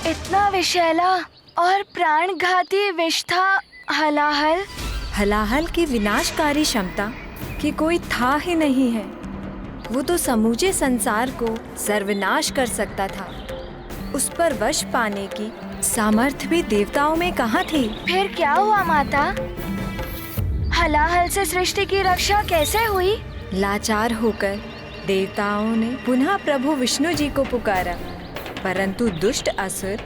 इतना विषैला और प्राणघाती विष था हलाहल। हलाहल की विनाशकारी क्षमता की कोई था ही नहीं है। वो तो समूचे संसार को सर्वनाश कर सकता था। उस पर वश पाने की सामर्थ्य भी देवताओं में कहाँ थी? फिर क्या हुआ माता? हलाहल से सृष्टि की रक्षा कैसे हुई? लाचार होकर देवताओं ने पुनः प्रभु विष्णु जी को पुकारा, परंतु दुष्ट असुर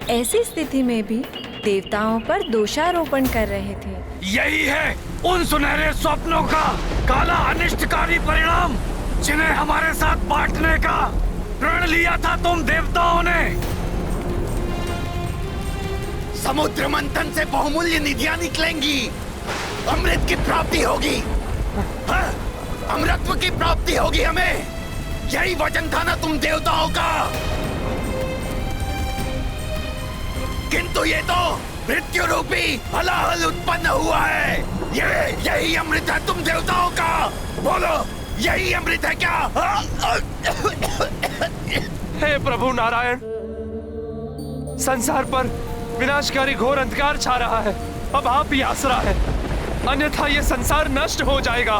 ऐसी स्थिति में भी देवताओं पर दोषारोपण कर रहे थे। यही है उन सुनहरे स्वप्नों का काला अनिष्टकारी परिणाम, जिन्हें हमारे साथ बांटने का प्रण लिया था तुम देवताओं ने। समुद्र मंथन से बहुमूल्य निधियां निकलेंगी, अमृत की प्राप्ति होगी, अमृतत्व की प्राप्ति होगी हमें। यही वचन था ना तुम देवताओं का। किंतु ये तो मृत्यु रूपी हलाहल उत्पन्न हुआ है। यही अमृत है तुम देवताओं का। बोलो, यही अमृत है क्या? हे प्रभु नारायण, संसार पर विनाशकारी घोर अंधकार छा रहा है। अब आप ही आसरा है। अन्यथा ये संसार नष्ट हो जाएगा।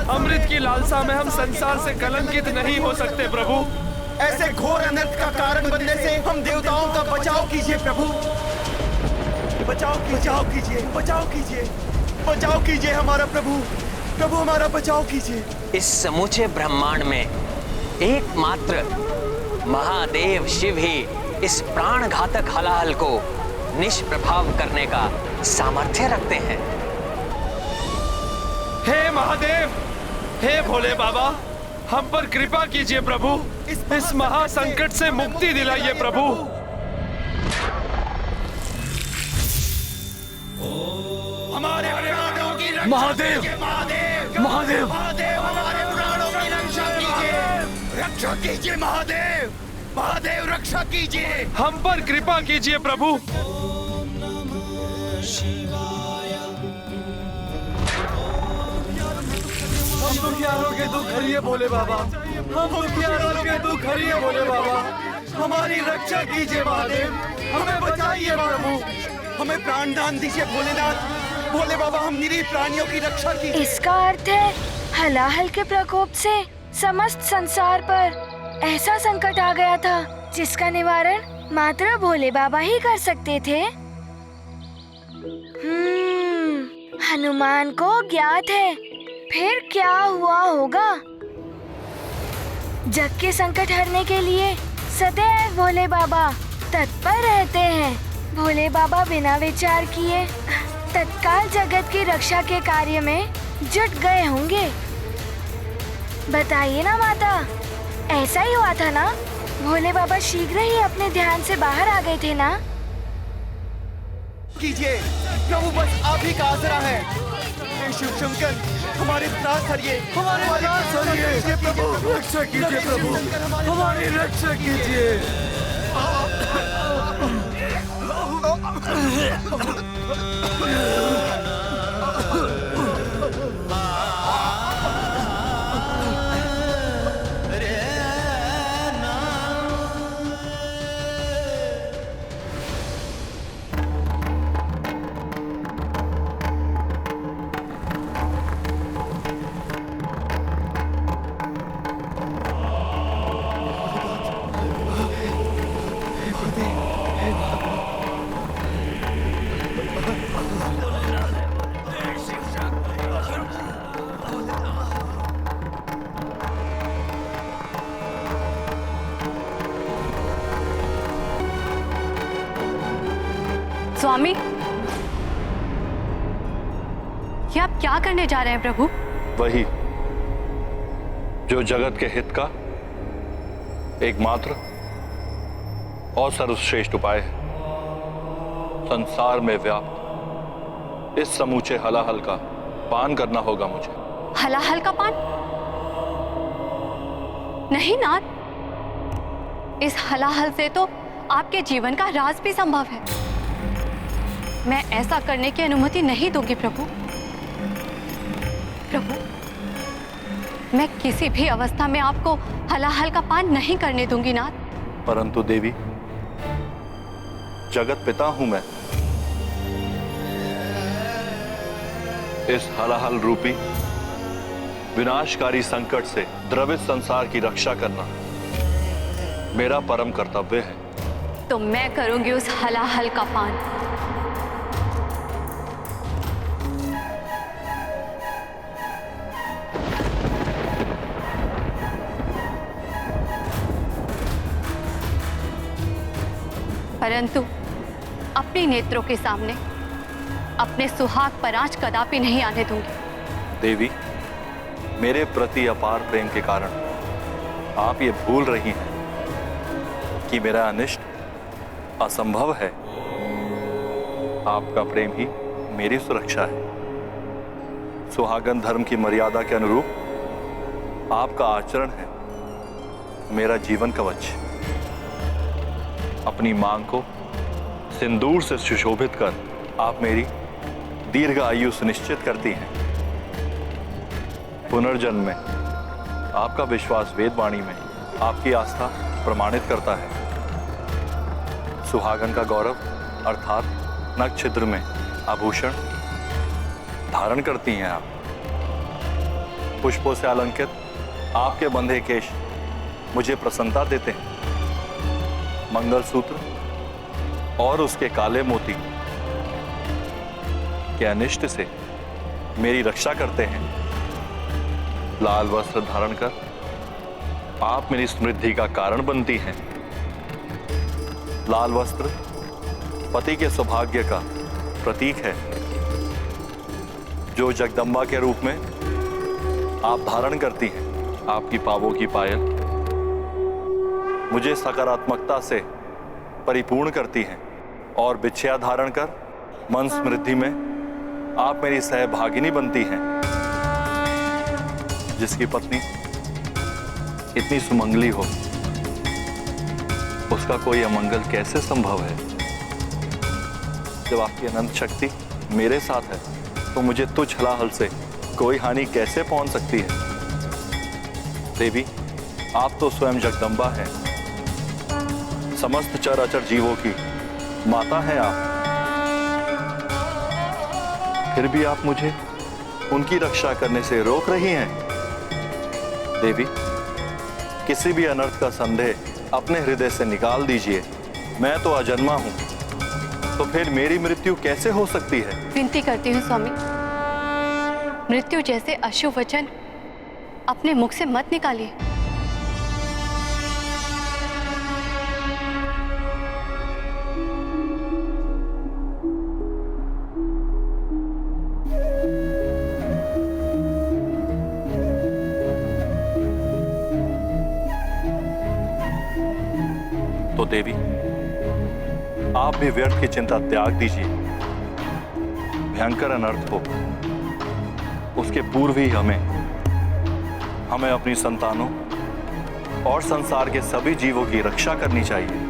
अमृत की लालसा में हम संसार से कलंकित नहीं हो सकते प्रभु। ऐसे घोर अनर्थ का कारण बनने से हम देवताओं का बचाव कीजिए प्रभु। बचाव कीजिए, बचाव कीजिए, बचाव कीजिए हमारा प्रभु। प्रभु हमारा बचाव कीजिए। इस समूचे ब्रह्मांड में एकमात्र महादेव शिव ही इस प्राण घातक हलाहल को निष्प्रभाव करने का सामर्थ्य रखते हैं। हे महादेव, हे भोले बाबा, हम पर कृपा कीजिए प्रभु। इस महासंकट से मुक्ति दिलाइए प्रभु। हमारे प्राणों की रक्षा महादेव, कीजिए, महादेव, महादेव, महादेव, हमारे प्राणों की रक्षा कीजिए, रक्षा कीजिए महादेव, महादेव रक्षा कीजिए। हम पर कृपा कीजिए प्रभु। हम दुखियारों के दुख हरिए भोले बाबा, हम दुखियारों के दुख हरिए भोले बाबा। हमारी रक्षा कीजिए महादेव, हमें बचाइए प्रभु। हमें प्राणदान दीजिए भोलेनाथ। भोले बाबा, हम निरीह प्राणियों की रक्षा कीजिए। इसका अर्थ है हलाहल के प्रकोप से समस्त संसार पर ऐसा संकट आ गया था जिसका निवारण मात्र भोले बाबा ही कर सकते थे। हनुमान को ज्ञात है फिर क्या हुआ होगा। जग के संकट हरने के लिए सदैव भोले बाबा तत्पर रहते हैं। भोले बाबा बिना विचार किए तत्काल जगत की रक्षा के कार्य में जुट गए होंगे। बताइए ना माता, ऐसा ही हुआ था ना? भोले बाबा शीघ्र ही अपने ध्यान से बाहर आ गए थे ना? कीजिए प्रभु, बस आप ही का आसरा है। हे शिव शंकर, हमारे त्रास हरिए, हमारे त्रास हरिए प्रभु, रक्षा कीजिए प्रभु, हमारी रक्षा कीजिए। स्वामी, ये आप क्या करने जा रहे हैं प्रभु? वही जो जगत के हित का एकमात्र और सर्वश्रेष्ठ उपाय है। संसार में व्याप्त इस समूचे हलाहल का पान करना होगा मुझे। हलाहल का पान? नहीं नाथ, इस हलाहल से तो आपके जीवन का राज भी संभव है। मैं ऐसा करने की अनुमति नहीं दूंगी प्रभु। प्रभु, मैं किसी भी अवस्था में आपको हलाहल का पान नहीं करने दूंगी नाथ। परंतु देवी, जगत पिता हूं मैं। इस हलाहल रूपी विनाशकारी संकट से द्रवित संसार की रक्षा करना मेरा परम कर्तव्य है। तो मैं करूंगी उस हलाहल का पान। परंतु अपने नेत्रों के सामने अपने सुहाग पर आंच कदापि नहीं आने दूंगी। देवी, मेरे प्रति अपार प्रेम के कारण आप ये भूल रही हैं कि मेरा अनिष्ट असंभव है। आपका प्रेम ही मेरी सुरक्षा है। सुहागन धर्म की मर्यादा के अनुरूप आपका आचरण है मेरा जीवन कवच। अपनी मांग को सिंदूर से सुशोभित कर आप मेरी दीर्घ आयु सुनिश्चित करती हैं। पुनर्जन्म में आपका विश्वास वेदवाणी में आपकी आस्था प्रमाणित करता है। सुहागन का गौरव अर्थात नक्षत्र में आभूषण धारण करती हैं आप। पुष्पों से अलंकृत आपके बंधे केश मुझे प्रसन्नता देते हैं। मंगलसूत्र और उसके काले मोती के अनिष्ट से मेरी रक्षा करते हैं। लाल वस्त्र धारण कर आप मेरी समृद्धि का कारण बनती हैं। लाल वस्त्र पति के सौभाग्य का प्रतीक है, जो जगदम्बा के रूप में आप धारण करती हैं। आपकी पावों की पायल मुझे सकारात्मकता से परिपूर्ण करती हैं और बिछिया धारण कर मन समृद्धि में आप मेरी सहभागिनी बनती हैं। जिसकी पत्नी इतनी सुमंगली हो, उसका कोई अमंगल कैसे संभव है? जब आपकी अनंत शक्ति मेरे साथ है तो मुझे तुझ हलाहल से कोई हानि कैसे पहुंच सकती है? देवी, आप तो स्वयं जगदम्बा हैं। समस्त चराचर जीवों की माता हैं आप। फिर भी आप मुझे उनकी रक्षा करने से रोक रही हैं। देवी, किसी भी अनर्थ का संदेह अपने हृदय से निकाल दीजिए। मैं तो अजन्मा हूं, तो फिर मेरी मृत्यु कैसे हो सकती है? विनती करती हूँ स्वामी, मृत्यु जैसे अशुभ वचन अपने मुख से मत निकालिए। तो देवी, आप भी व्यर्थ की चिंता त्याग दीजिए। भयंकर अनर्थ हो उसके पूर्व ही हमें अपनी संतानों और संसार के सभी जीवों की रक्षा करनी चाहिए।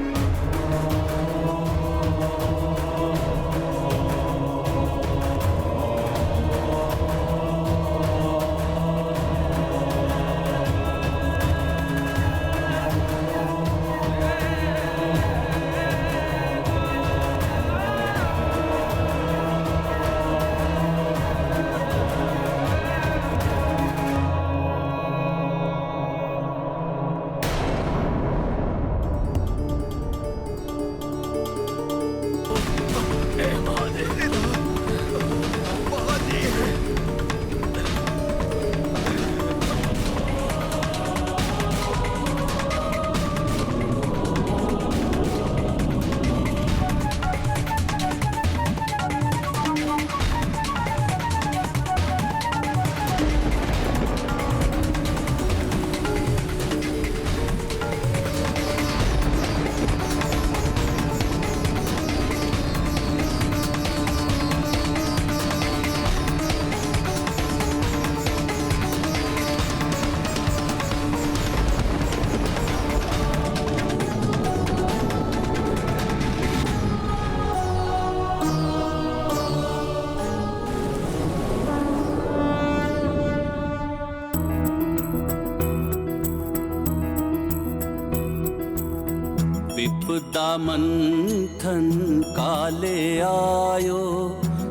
विपदा मंथन काले आयो,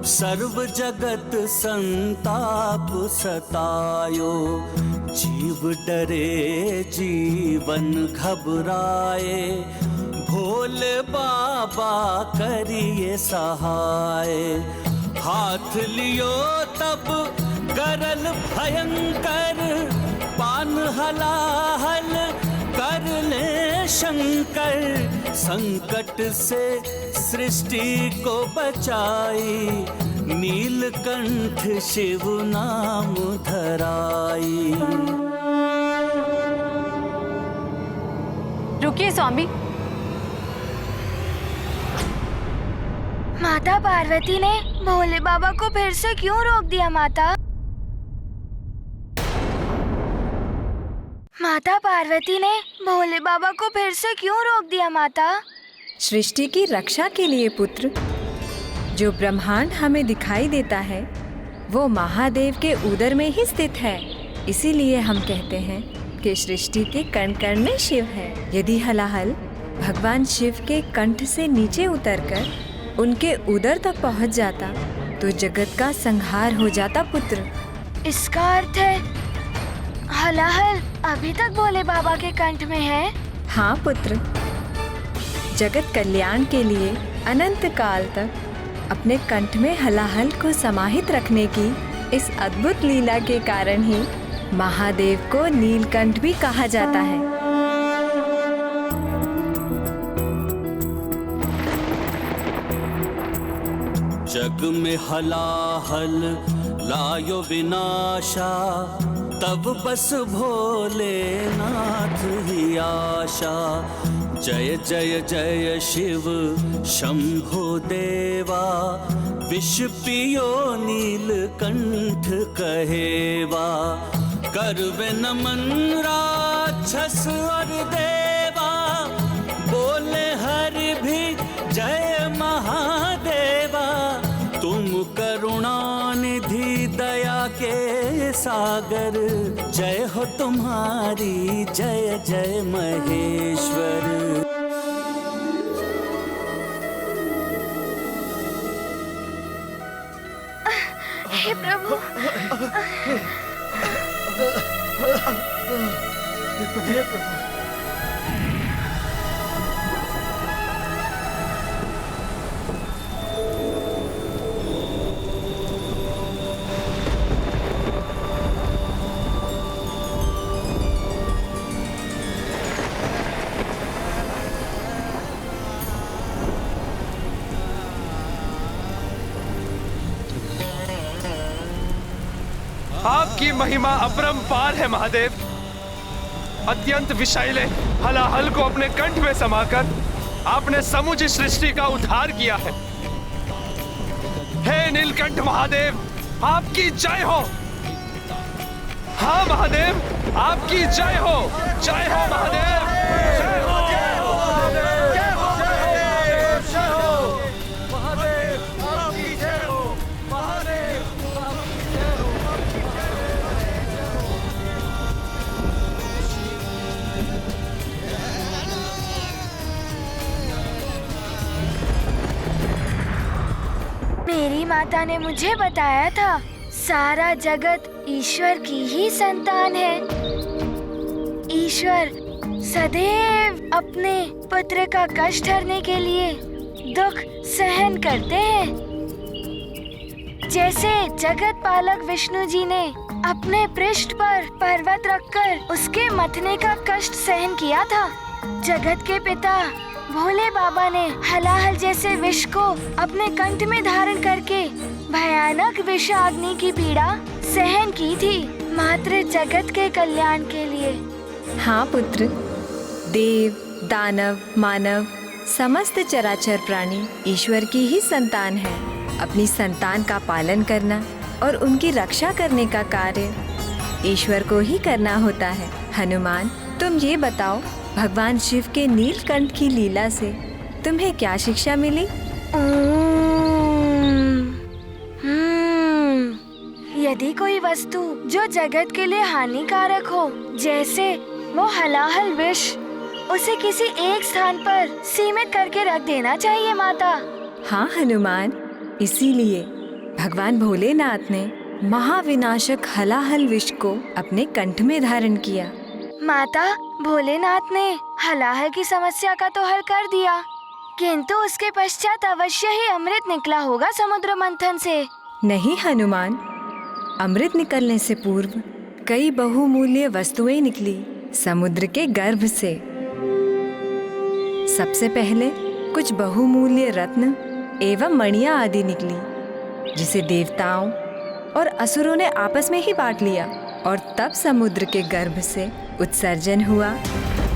सर्व जगत संताप सतायो। जीव डरे जीवन घबराए, भोले बाबा करिए सहाय। हाथ लियो तब गरल भयंकर, पान हलाहल कर ले शंकर। संकट से सृष्टि को बचाई, नीलकंठ शिव नाम धराई। रुकिए स्वामी। माता पार्वती ने भोले बाबा को फिर से क्यों रोक दिया? माता पार्वती ने भोले बाबा को फिर से क्यों रोक दिया? माता, सृष्टि की रक्षा के लिए पुत्र। जो ब्रह्मांड हमें दिखाई देता है वो महादेव के उदर में ही स्थित है। इसीलिए हम कहते हैं कि सृष्टि के कण कण में शिव है। यदि हलाहल भगवान शिव के कंठ से नीचे उतरकर उनके उदर तक पहुंच जाता तो जगत का संहार हो जाता पुत्र। इसका अर्थ है हलाहल अभी तक भोले बाबा के कंठ में है। हाँ पुत्र, जगत कल्याण के लिए अनंत काल तक अपने कंठ में हलाहल को समाहित रखने की इस अद्भुत लीला के कारण ही महादेव को नीलकंठ भी कहा जाता है। जग में हलाहल लायो विनाशा, तब बस भोलेनाथ ही आशा। जय जय जय शिव शंभो देवा, विष पियो नीलकंठ कहेवा। करवे नमन राक्षस और देवा, बोले हरि भी जय महादेवा। तुम करुणा निधि दया के सागर, जय हो तुम्हारी जय जय महेश्वर। हे प्रभु, हे प्रभु। आपकी महिमा अपरंपार है महादेव। अत्यंत विषैले हलाहल को अपने कंठ में समाकर आपने समूची सृष्टि का उद्धार किया है। हे नीलकंठ महादेव, आपकी जय हो। हाँ महादेव, आपकी जय हो। जय हो महादेव, जय हो। मेरी माता ने मुझे बताया था सारा जगत ईश्वर की ही संतान है। ईश्वर सदैव अपने पुत्र का कष्ट हरने के लिए दुख सहन करते हैं। जैसे जगत पालक विष्णु जी ने अपने पृष्ठ पर पर्वत रखकर उसके मथने का कष्ट सहन किया था, जगत के पिता भोले बाबा ने हलाहल जैसे विष को अपने कंठ में धारण करके भयानक विषाग्नि की पीड़ा सहन की थी, मात्र जगत के कल्याण के लिए। हाँ पुत्र, देव, दानव, मानव, समस्त चराचर प्राणी ईश्वर की ही संतान है। अपनी संतान का पालन करना और उनकी रक्षा करने का कार्य ईश्वर को ही करना होता है। हनुमान, तुम ये बताओ, भगवान शिव के नीलकंठ की लीला से तुम्हें क्या शिक्षा मिली? यदि कोई वस्तु जो जगत के लिए हानिकारक हो, जैसे वो हलाहल विष, उसे किसी एक स्थान पर सीमित करके रख देना चाहिए माता। हाँ हनुमान, इसीलिए भगवान भोलेनाथ ने महाविनाशक हलाहल विष को अपने कंठ में धारण किया। माता, भोलेनाथ ने हलाहल की समस्या का तो हल कर दिया, किंतु उसके पश्चात अवश्य ही अमृत निकला होगा समुद्र मंथन से। नहीं हनुमान, अमृत निकलने से पूर्व कई बहुमूल्य वस्तुएं निकली समुद्र के गर्भ से। सबसे पहले कुछ बहुमूल्य रत्न एवं मणियां आदि निकली, जिसे देवताओं और असुरों ने आपस में ही बांट लिया, और तब समुद्र के गर्भ से उत्सर्जन हुआ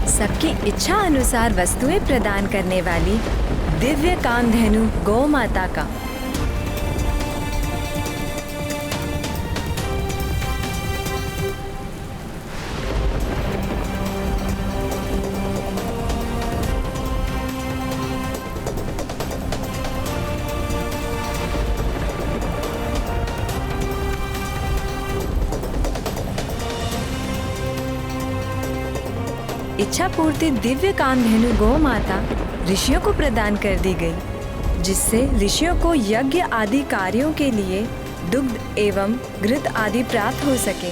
सबकी इच्छा अनुसार वस्तुएं प्रदान करने वाली दिव्य कामधेनु गौ माता का। इच्छा पूर्ति दिव्य कामधेनु गौ माता ऋषियों को प्रदान कर दी गई, जिससे ऋषियों को यज्ञ आदि कार्यों के लिए दुग्ध एवं घृत आदि प्राप्त हो सके।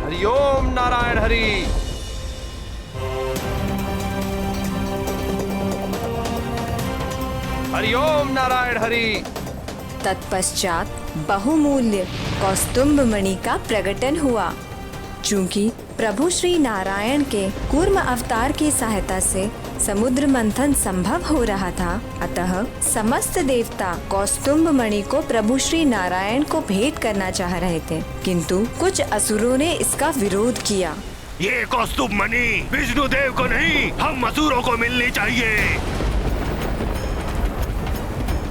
हरि ओम नारायण हरि। हरि ओम नारायण हरि। तत्पश्चात बहुमूल्य कौस्तुभ मणि का प्रकटन हुआ। चूंकि प्रभु श्री नारायण के कूर्म अवतार की सहायता से समुद्र मंथन संभव हो रहा था, अतः समस्त देवता कौस्तुभ मणि को प्रभु श्री नारायण को भेंट करना चाह रहे थे, किंतु कुछ असुरों ने इसका विरोध किया। ये कौस्तुभ मणि विष्णु देव को नहीं, हम असुरों को मिलनी चाहिए।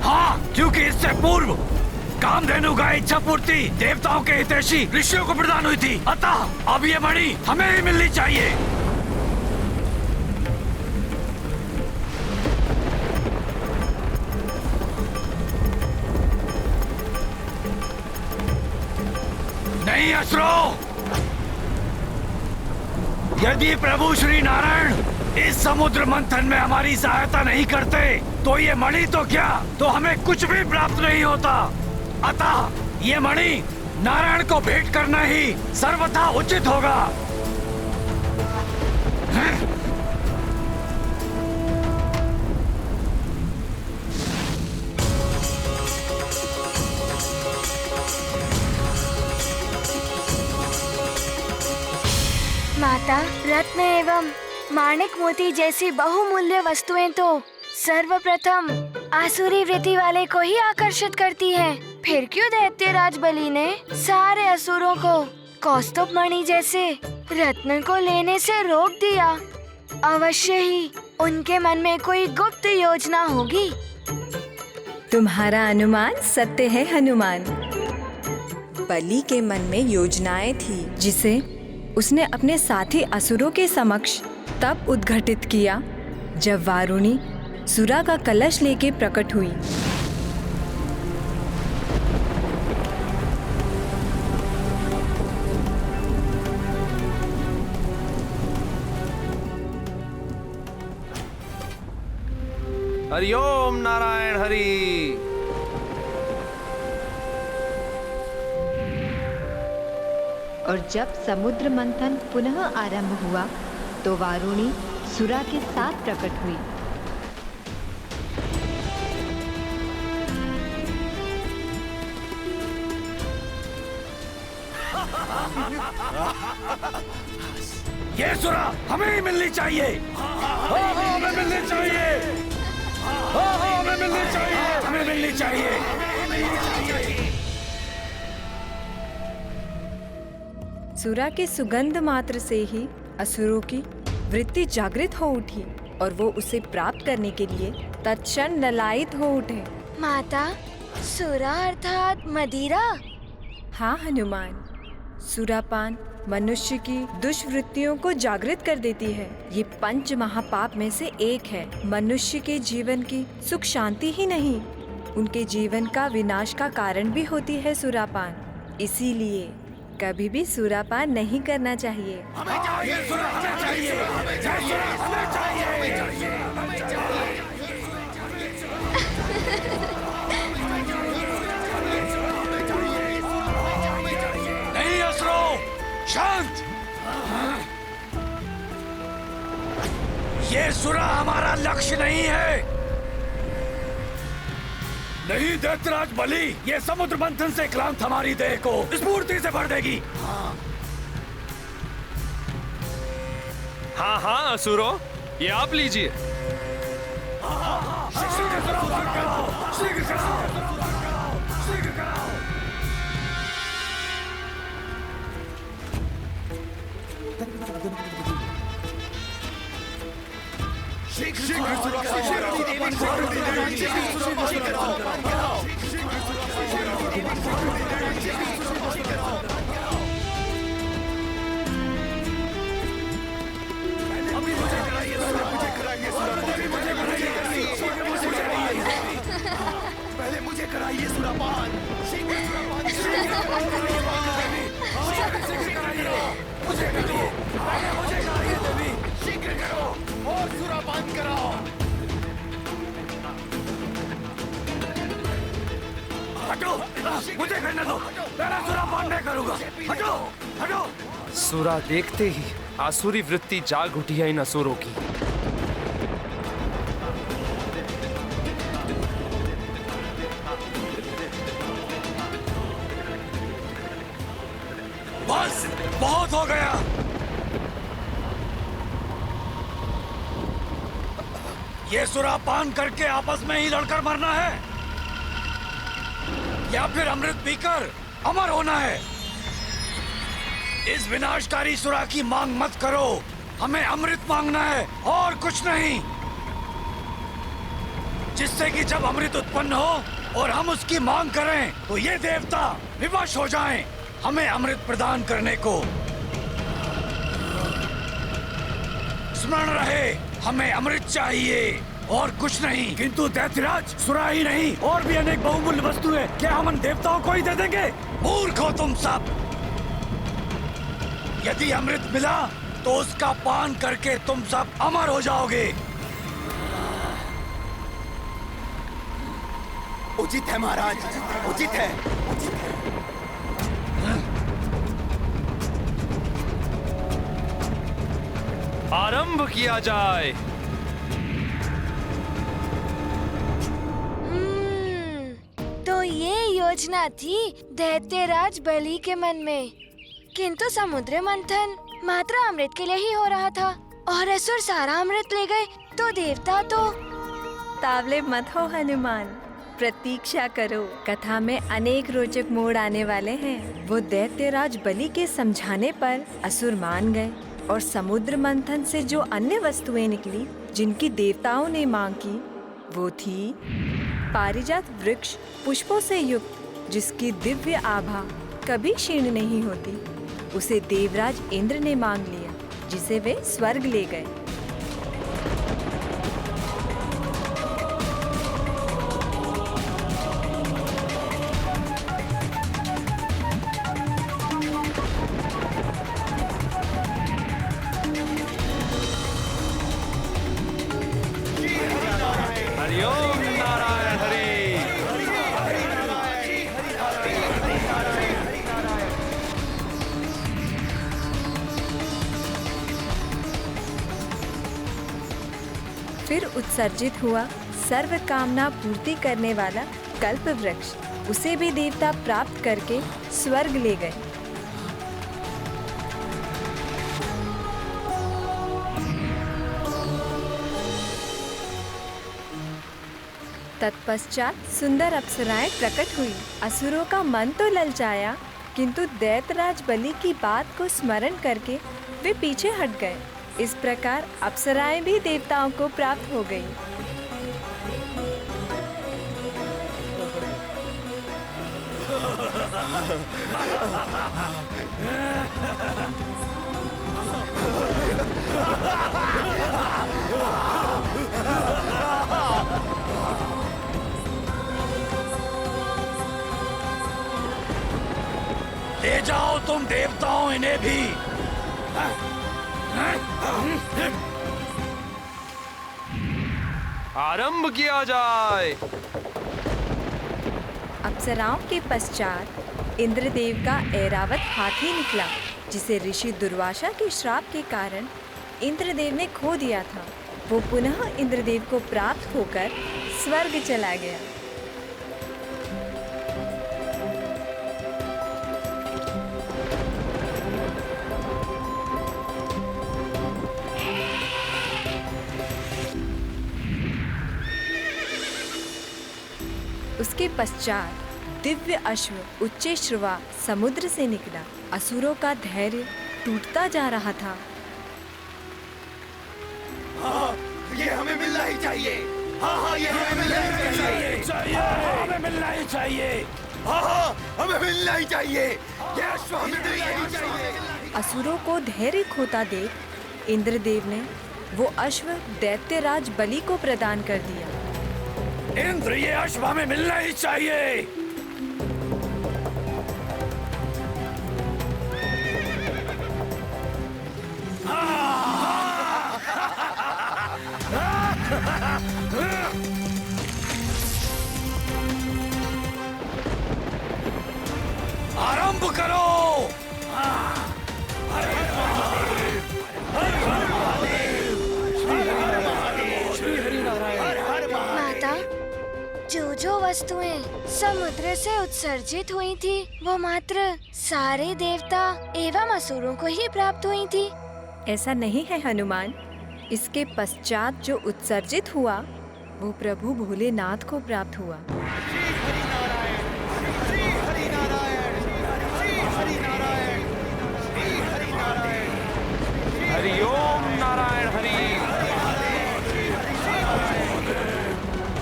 हाँ, क्योंकि इससे पूर्व कामधेनु का इच्छा पूर्ति देवताओं के हितैषी ऋषियों को प्रदान हुई थी, अतः अब ये मणि हमें ही मिलनी चाहिए। नहीं असुरों, यदि प्रभु श्री नारायण इस समुद्र मंथन में हमारी सहायता नहीं करते तो ये मणि तो क्या, तो हमें कुछ भी प्राप्त नहीं होता। अतः ये मणि नारायण को भेंट करना ही सर्वथा उचित होगा। माता, रत्न एवं माणिक मोती जैसी बहुमूल्य वस्तुएं तो सर्वप्रथम आसुरी वृत्ति वाले को ही आकर्षित करती हैं। फिर क्यों दैत्यराज बलि ने सारे असुरों को कौस्तुभ मणि जैसे रत्न को लेने से रोक दिया? अवश्य ही उनके मन में कोई गुप्त योजना होगी। तुम्हारा अनुमान सत्य है हनुमान। बलि के मन में योजनाएं थी, जिसे उसने अपने साथी असुरों के समक्ष तब उद्घटित किया जब वारुणी सुरा का कलश लेके प्रकट हुई। हरि ओम नारायण हरि। और जब समुद्र मंथन पुनः आरंभ हुआ तो वारुणी सुरा के साथ प्रकट हुई। ये सुरा हमें ही मिलनी चाहिए। हमें मिलनी चाहिए। हमें मिलनी चाहिए। हमें मिलनी चाहिए। सुरा के सुगंध मात्र से ही असुरों की वृत्ति जागृत हो उठी और वो उसे प्राप्त करने के लिए तत्क्षण ललायित हो उठे। माता, सुरा अर्थात मदिरा? हाँ हनुमान, सुरापान मनुष्य की दुष्वृत्तियों को जागृत कर देती है। ये 5 महापाप में से एक है। मनुष्य के जीवन की सुख शांति ही नहीं, उनके जीवन का विनाश का कारण भी होती है सुरापान। इसीलिए कभी भी सुरापान नहीं करना चाहिए। हमें चाहिए सुरा, हमें चाहिए। हमें चाहिए, हमें चाहिए। नहीं असुरों, शांत। ये सुरा हमारा लक्ष्य नहीं है। नहीं दैत्यराज बलि, ये समुद्र मंथन से क्लांत हमारी देह को स्फूर्ति से भर देगी। हाँ हाँ असुरों, ये आप लीजिए। पहले मुझे कराइए सुरापान। मुझे करने दो, मेरा सुरापान नहीं करूंगा। हटो, हटो। सुरा देखते ही आसुरी वृत्ति जाग उठी है इन असुरों की। बस, बहुत हो गया। ये सुरापान करके आपस में ही लड़कर मरना है या फिर अमृत पीकर अमर होना है? इस विनाशकारी सुरा की मांग मत करो, हमें अमृत मांगना है और कुछ नहीं, जिससे कि जब अमृत उत्पन्न हो और हम उसकी मांग करें तो ये देवता विवश हो जाएं हमें अमृत प्रदान करने को। स्मरण रहे, हमें अमृत चाहिए और कुछ नहीं। किंतु दैत्यराज, सुरा ही नहीं और भी अनेक बहुमूल्य वस्तुएं क्या हम उन देवताओं को ही दे देंगे? मूर्ख हो तुम सब। यदि अमृत मिला तो उसका पान करके तुम सब अमर हो जाओगे। उचित है महाराज, उचित है, उचित है। आरंभ किया जाए। तो ये योजना थी दैत्यराज बलि के मन में, किंतु समुद्र मंथन मात्र अमृत के लिए ही हो रहा था और असुर सारा अमृत ले गए तो देवता तो। तावले मत हो हनुमान, प्रतीक्षा करो, कथा में अनेक रोचक मोड़ आने वाले हैं। वो दैत्यराज बलि के समझाने पर असुर मान गए और समुद्र मंथन से जो अन्य वस्तुएं निकली जिनकी देवताओं ने मांग की, वो थी पारिजात वृक्ष पुष्पों से युक्त, जिसकी दिव्य आभा कभी क्षीण नहीं होती। उसे देवराज इंद्र ने मांग लिया, जिसे वे स्वर्ग ले गए। हरिओम नारायण हरि। फिर उत्सर्जित हुआ सर्व कामना पूर्ति करने वाला कल्प वृक्ष। उसे भी देवता प्राप्त करके स्वर्ग ले गए। तत्पश्चात सुंदर अप्सराएं प्रकट हुई। असुरों का मन तो ललचाया, किंतु दैत्यराज बलि की बात को स्मरण करके वे पीछे हट गए। इस प्रकार अप्सराएं भी देवताओं को प्राप्त हो गईं। ले जाओ तुम देवताओं इन्हें भी। आरंभ किया जाए। अप्सराओं के पश्चात इंद्रदेव का ऐरावत हाथी निकला, जिसे ऋषि दुर्वासा के श्राप के कारण इंद्रदेव ने खो दिया था। वो पुनः इंद्रदेव को प्राप्त होकर स्वर्ग चला गया। उसके पश्चात दिव्य अश्व उच्चे श्रवा समुद्र से निकला। असुरों का धैर्य टूटता जा रहा था। हाँ, ये हमें मिलना ही चाहिए। हाँ हाँ, ये हमें मिलना ही चाहिए। हमें मिलना ही चाहिए। हाँ हाँ, हमें मिलना ही चाहिए। ये अश्व हमें मिलना ही चाहिए। असुरों को धैर्य खोता देख इंद्रदेव ने वो अश्व दैत्यराज बलि को प्रदान कर दिया। इंद्र, ये अश्व हमें मिलना ही चाहिए। आरंभ करो। माता, जो वस्तुएं समुद्र से उत्सर्जित हुई थी वो मात्र सारे देवता एवं असुरों को ही प्राप्त हुई थी। ऐसा नहीं है हनुमान। इसके पश्चात जो उत्सर्जित हुआ वो प्रभु भोलेनाथ को प्राप्त हुआ। हरि ओम नारायण हरि।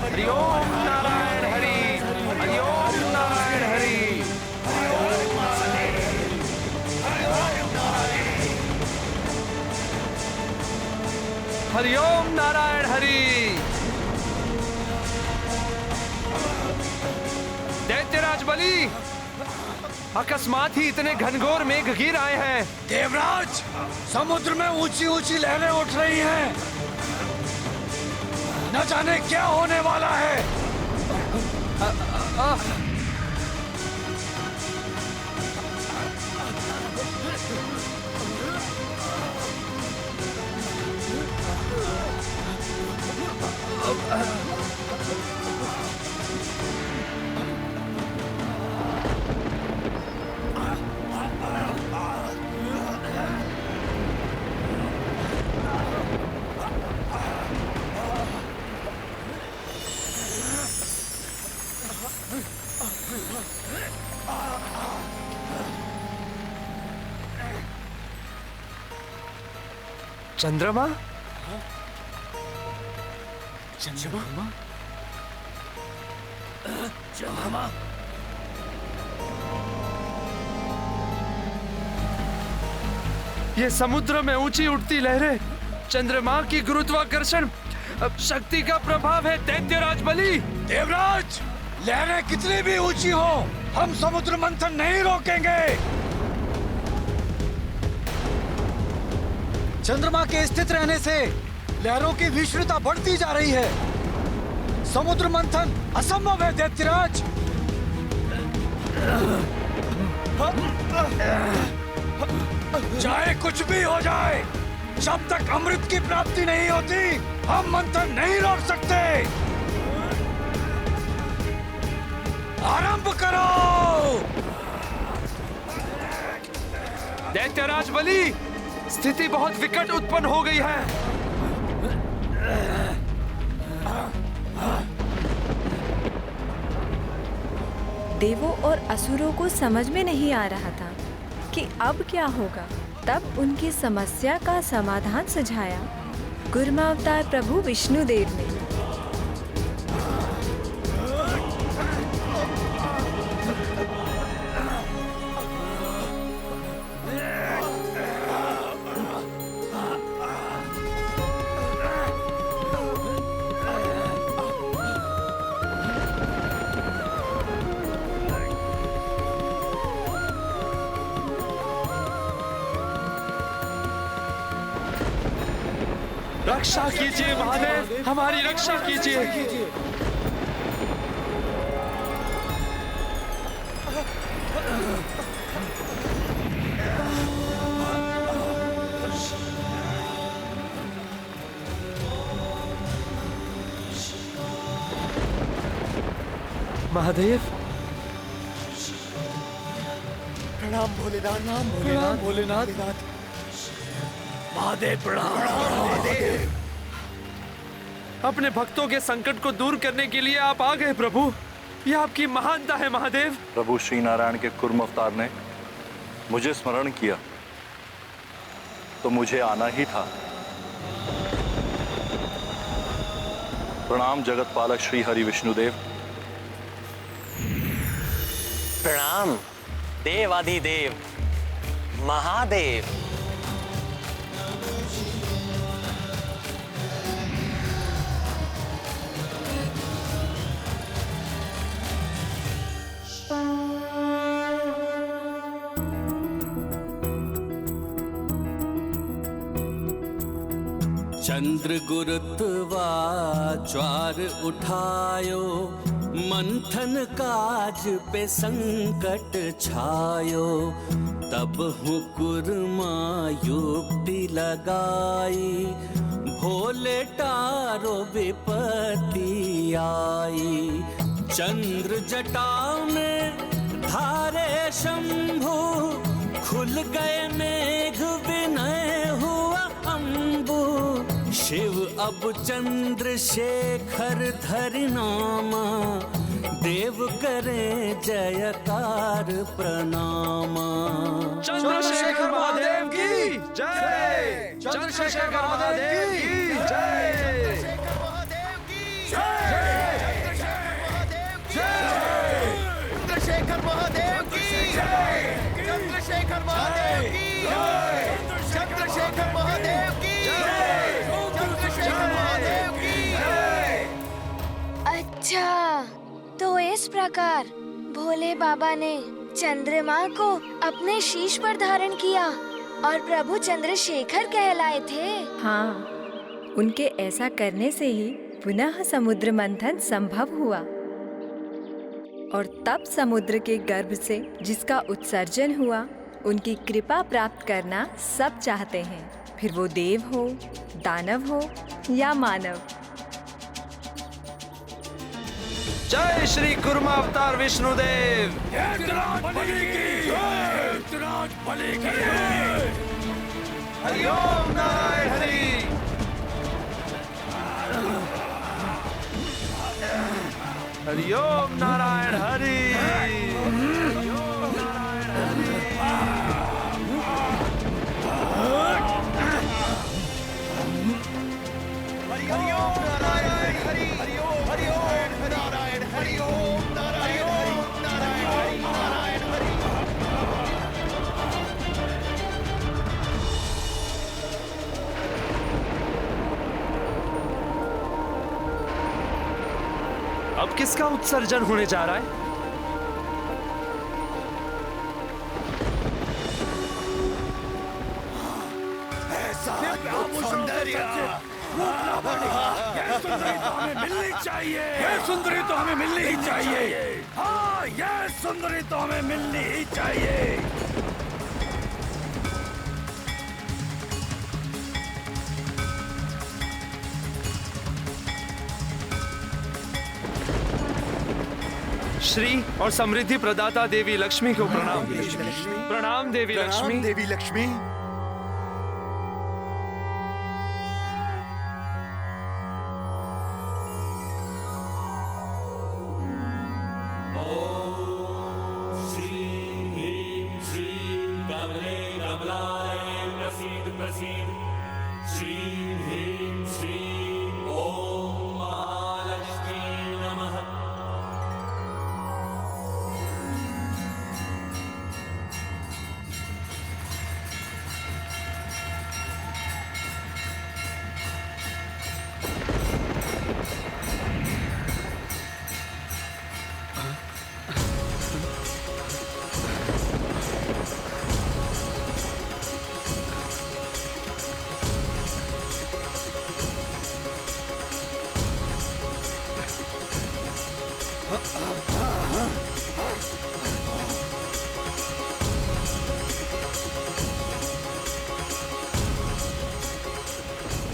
हरि ओम नारायण हरि। हरि ओम नारायण हरि। हरि ओम नारायण हरि। दैत्यराज बलि, अकस्मात ही इतने घनघोर मेघ गिर आए हैं। देवराज, समुद्र में ऊंची ऊंची लहरें उठ रही हैं। न जाने क्या होने वाला है। चंद्रमा? चंद्रमा? चंद्रमा? ये समुद्र में ऊंची उठती लहरें चंद्रमा की गुरुत्वाकर्षण शक्ति का प्रभाव है दैत्यराज बलि। देवराज, लहरें कितनी भी ऊंची हो, हम समुद्र मंथन नहीं रोकेंगे। चंद्रमा के स्थित रहने से लहरों की भीषणता बढ़ती जा रही है। समुद्र मंथन असंभव है दैत्यराज। चाहे कुछ भी हो जाए, जब तक अमृत की प्राप्ति नहीं होती हम मंथन नहीं रोक सकते। आरंभ करो। दैत्यराज बलि, स्थिति बहुत विकट उत्पन्न हो गई है। देवों और असुरों को समझ में नहीं आ रहा था कि अब क्या होगा। तब उनकी समस्या का समाधान सुझाया कूर्मावतार प्रभु विष्णुदेव ने। रक्षा कीजिए महादेव, हमारी रक्षा कीजिए। महादेव, प्रणाम भोलेनाथ। प्रणाम भोलेनाथ। महादेव प्रणाम। अपने भक्तों के संकट को दूर करने के लिए आप आ गए प्रभु। यह आपकी महानता है महादेव। प्रभु श्री नारायण के कूर्म अवतार ने मुझे स्मरण किया तो मुझे आना ही था। प्रणाम जगत पालक श्री हरि विष्णुदेव। प्रणाम देवाधिदेव महादेव। चंद्र गुरुत्वा ज्वार उठायो, मंथन काज पे संकट छायो। तब हुकुरमा युक्ति लगाई, भोले टारो विपत्ति आई। चंद्र जटा में धारे शंभु, खुल गए मेघ विनय हुआ अम्बु। शिव अब चंद्रशेखर धरि नामा, देव करे जयकार प्रणामा। चंद्रशेखर महादेव की जय, चंद्रशेखर महादेव की जय, चंद्रशेखर महादेव की जय, चंद्रशेखर महादेव की जय, चंद्रशेखर महादेव की जय, चंद्रशेखर महादेव की जय। अच्छा, तो इस प्रकार भोले बाबा ने चंद्रमा को अपने शीश पर धारण किया और प्रभु चंद्रशेखर कहलाए थे। हाँ, उनके ऐसा करने से ही पुनः समुद्र मंथन संभव हुआ और तब समुद्र के गर्भ से जिसका उत्सर्जन हुआ, उनकी कृपा प्राप्त करना सब चाहते हैं, फिर वो देव हो, दानव हो या मानव। जय श्री कुर्मा अवतार विष्णुदेव। हरि ओम नारायण हरि। हरि ओम नारायण हरि। हरि ओम नारायण हरि, हरि ओम नारायण हरि, ओम नारायण हरि, नारायण हरि, नारायण हरि। अब किसका उत्सर्जन होने जा रहा है? ये सुंदरी तो हमें मिलनी चाहिए, ये सुंदरी तो हमें मिलनी ही चाहिए। हाँ, ये सुंदरी तो हमें मिलनी ही चाहिए। श्री और समृद्धि प्रदाता देवी लक्ष्मी को प्रणाम। प्रणाम देवी लक्ष्मी। देवी लक्ष्मी।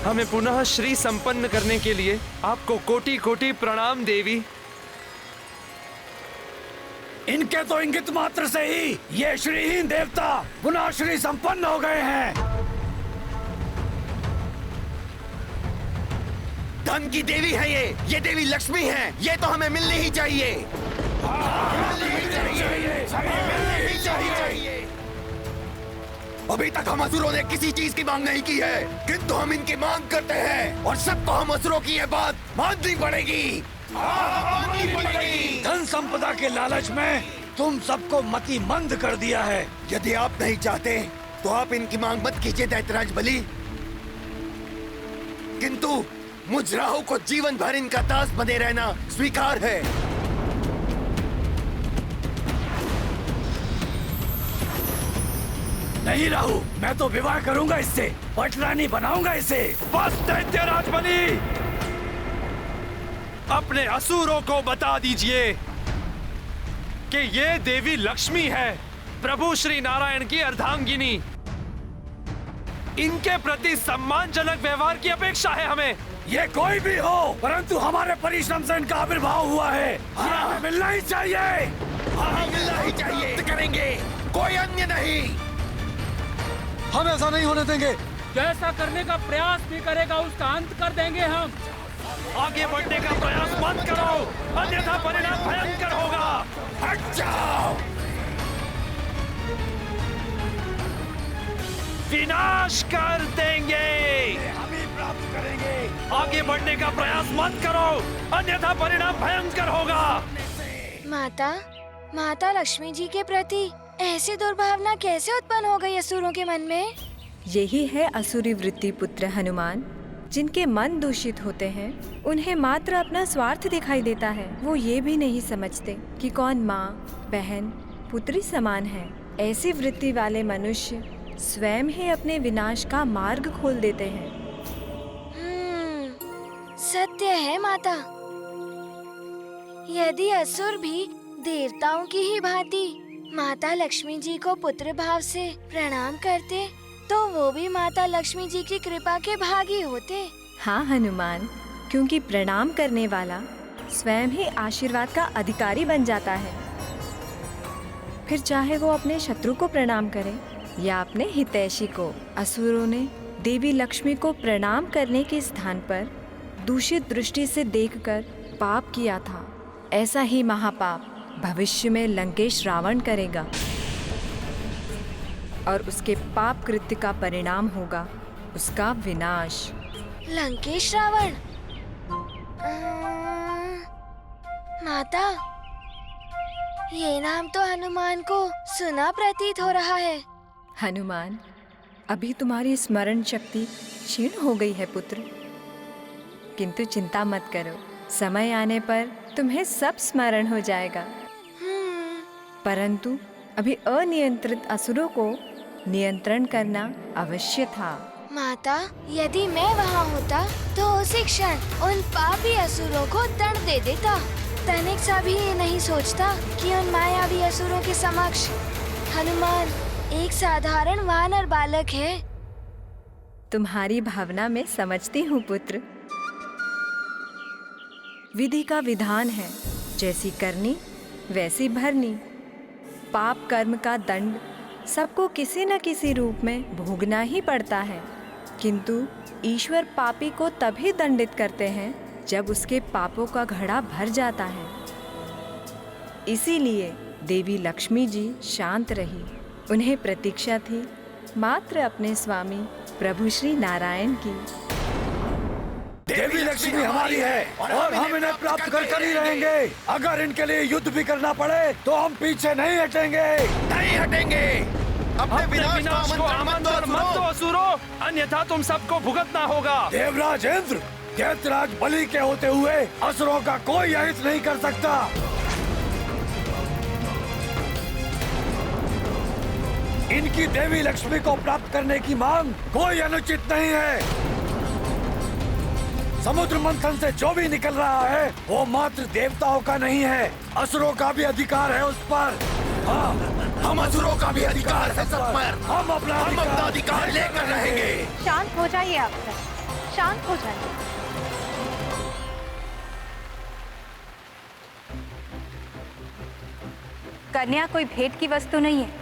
हमें पुनः श्री संपन्न करने के लिए आपको कोटि कोटि प्रणाम देवी। इनके तो इंगित मात्र से ही ये श्रीहीन देवता पुनः श्री संपन्न हो गए हैं। धन की देवी है ये देवी लक्ष्मी है, ये तो हमें मिलनी ही चाहिए। मिलनी ही चाहिए। अभी तक हम असुरों ने किसी चीज की मांग नहीं की है, किंतु हम इनकी मांग करते हैं और सबको हम असुरों की ये बात माननी पड़ेगी। धन संपदा के लालच में तुम सबको मति मंद कर दिया है। यदि आप नहीं चाहते तो आप इनकी मांग मत कीजिए दैत्यराज बलि, किंतु मुझ राहु को जीवन भर इनका दास बने रहना स्वीकार है। नहीं राहु, मैं तो विवाह करूंगा इससे, पटरानी बनाऊंगा इसे। बस दैत्यराज बलि, अपने असुरों को बता दीजिए कि ये देवी लक्ष्मी है, प्रभु श्री नारायण की अर्धांगिनी। इनके प्रति सम्मानजनक व्यवहार की अपेक्षा है हमें। ये कोई भी हो, परंतु हमारे परिश्रम से इनका आविर्भाव हुआ है, हमें मिलना ही चाहिए। हाँ, मिलना ही चाहिए, करेंगे, कोई अन्य नहीं। हम ऐसा नहीं होने देंगे। जैसा करने का प्रयास भी करेगा उसका अंत कर देंगे हम। आगे बढ़ने का प्रयास मत करो, अन्यथा परिणाम भयंकर होगा। हट जाओ। विनाश कर देंगे, हम ही प्राप्त करेंगे। आगे बढ़ने का प्रयास मत करो, अन्यथा परिणाम भयंकर होगा। माता लक्ष्मी जी के प्रति ऐसी दुर्भावना कैसे उत्पन्न हो गई असुरों के मन में? यही है असुरी वृत्ति पुत्र हनुमान। जिनके मन दूषित होते हैं उन्हें मात्र अपना स्वार्थ दिखाई देता है। वो ये भी नहीं समझते कि कौन माँ, बहन, पुत्री समान है। ऐसी वृत्ति वाले मनुष्य स्वयं ही अपने विनाश का मार्ग खोल देते हैं। सत्य है माता। यदि असुर भी देवताओं की ही भांति माता लक्ष्मी जी को पुत्र भाव से प्रणाम करते तो वो भी माता लक्ष्मी जी की कृपा के भागी होते। हाँ हनुमान, क्योंकि प्रणाम करने वाला स्वयं ही आशीर्वाद का अधिकारी बन जाता है। फिर चाहे वो अपने शत्रु को प्रणाम करे या अपने हितैषी को। असुरों ने देवी लक्ष्मी को प्रणाम करने के स्थान पर दूषित दृष्टि से देखकर पाप किया था। ऐसा ही महापाप भविष्य में लंकेश रावण करेगा और उसके पाप कृत्य का परिणाम होगा उसका विनाश। लंकेश रावण? माता, ये नाम तो हनुमान को सुना प्रतीत हो रहा है। हनुमान, अभी तुम्हारी स्मरण शक्ति क्षीण हो गई है पुत्र, किंतु चिंता मत करो, समय आने पर तुम्हें सब स्मरण हो जाएगा। परंतु अभी अनियंत्रित असुरों को नियंत्रण करना अवश्य था। माता, यदि मैं वहाँ होता तो उसी क्षण उन पापी असुरों को दंड दे देता। तनिक सा भी ये नहीं सोचता कि उन मायावी असुरों के समक्ष हनुमान एक साधारण वानर बालक है। तुम्हारी भावना में समझती हूँ पुत्र। विधि का विधान है, जैसी करनी वैसी भरनी। पाप कर्म का दंड सबको किसी न किसी रूप में भोगना ही पड़ता है, किंतु ईश्वर पापी को तभी दंडित करते हैं जब उसके पापों का घड़ा भर जाता है। इसीलिए देवी लक्ष्मी जी शांत रही। उन्हें प्रतीक्षा थी मात्र अपने स्वामी प्रभु श्री नारायण की। देवी लक्ष्मी हमारी है और हम इन्हें प्राप्त कर ही रहेंगे। अगर इनके लिए युद्ध भी करना पड़े तो हम पीछे नहीं हटेंगे। नहीं हटेंगे। अपने विनाश को आमंत्रण मत दो असुरों, अन्यथा तुम सबको भुगतना होगा। देवराज इंद्र, दैत्यराज बलि के होते हुए असुरों का कोई अहित नहीं कर सकता। इनकी देवी लक्ष्मी को प्राप्त करने की मांग कोई अनुचित नहीं है। समुद्र मंथन से जो भी निकल रहा है वो मात्र देवताओं का नहीं है, असुरों का भी अधिकार है उस पर। हाँ, हम असुरों का भी अधिकार है सब पर। हम अपना अधिकार लेकर रहेंगे। शांत हो जाइए आप सब, शांत हो जाइए। कन्या कोई भेंट की वस्तु नहीं है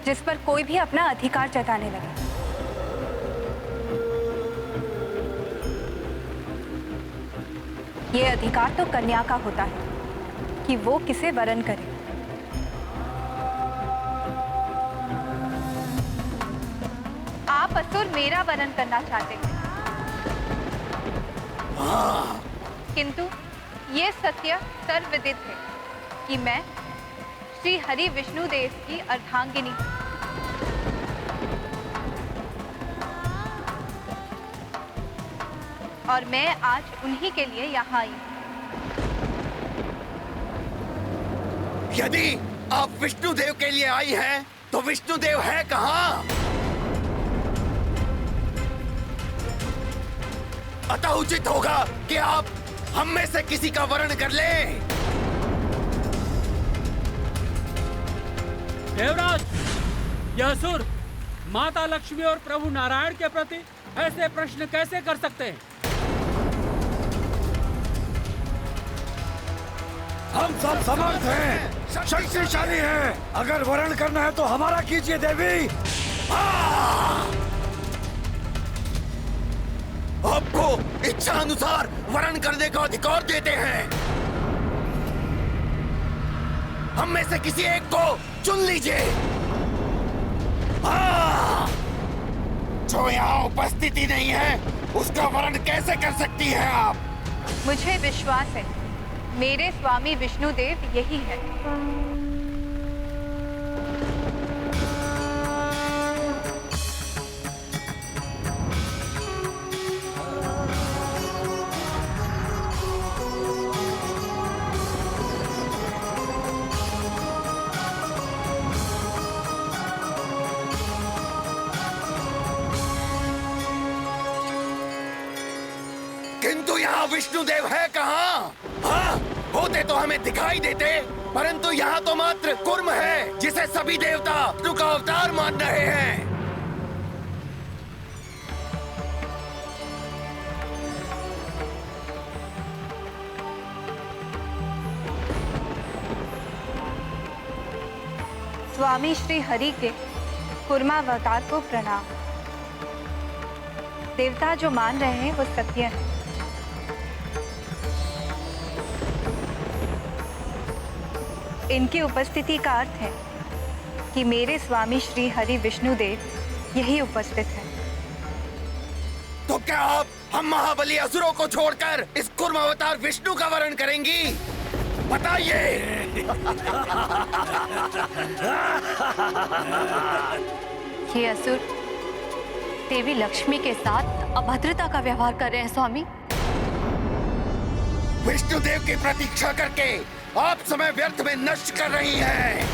जिस पर कोई भी अपना अधिकार जताने लगे। ये अधिकार तो कन्या का होता है कि वो किसे वरण करे। आप असुर मेरा वरण करना चाहते हैं, किंतु ये सत्य सर्वविदित है कि मैं श्री हरि विष्णु देव की अर्धांगिनी और मैं आज उन्हीं के लिए यहाँ आई। यदि आप विष्णु देव के लिए आई हैं, तो विष्णुदेव है कहाँ? अतः उचित होगा कि आप हम में से किसी का वर्ण कर लें। देवराज, यह असुर माता लक्ष्मी और प्रभु नारायण के प्रति ऐसे प्रश्न कैसे कर सकते हैं? हम सब समर्थ हैं, शक्तिशाली हैं। अगर वर्ण करना है तो हमारा कीजिए देवी। आपको इच्छा अनुसार वर्ण करने का अधिकार देते हैं। हम में से किसी एक को चुन लीजिए। जो यहाँ उपस्थिति नहीं है उसका वर्ण कैसे कर सकती है आप? मुझे विश्वास है मेरे स्वामी विष्णुदेव यही है। किंतु यहाँ विष्णुदेव है कहाँ? हाँ, होते तो हमें दिखाई देते, परंतु यहाँ तो मात्र कुर्म है जिसे सभी देवता विष्णु का अवतार मान रहे हैं। स्वामी श्री हरि के कुर्मावतार को प्रणाम। देवता जो मान रहे हैं वो सत्य है। इनकी उपस्थिति का अर्थ है कि मेरे स्वामी श्री हरि विष्णुदेव यही उपस्थित है। तो क्या आप हम महाबली असुरों को छोड़कर इस कुर्म अवतार विष्णु का वर्ण करेंगी? बताइए। ये असुर देवी लक्ष्मी के साथ अभद्रता का व्यवहार कर रहे हैं स्वामी। विष्णुदेव की प्रतीक्षा करके आप समय व्यर्थ में नष्ट कर रही हैं।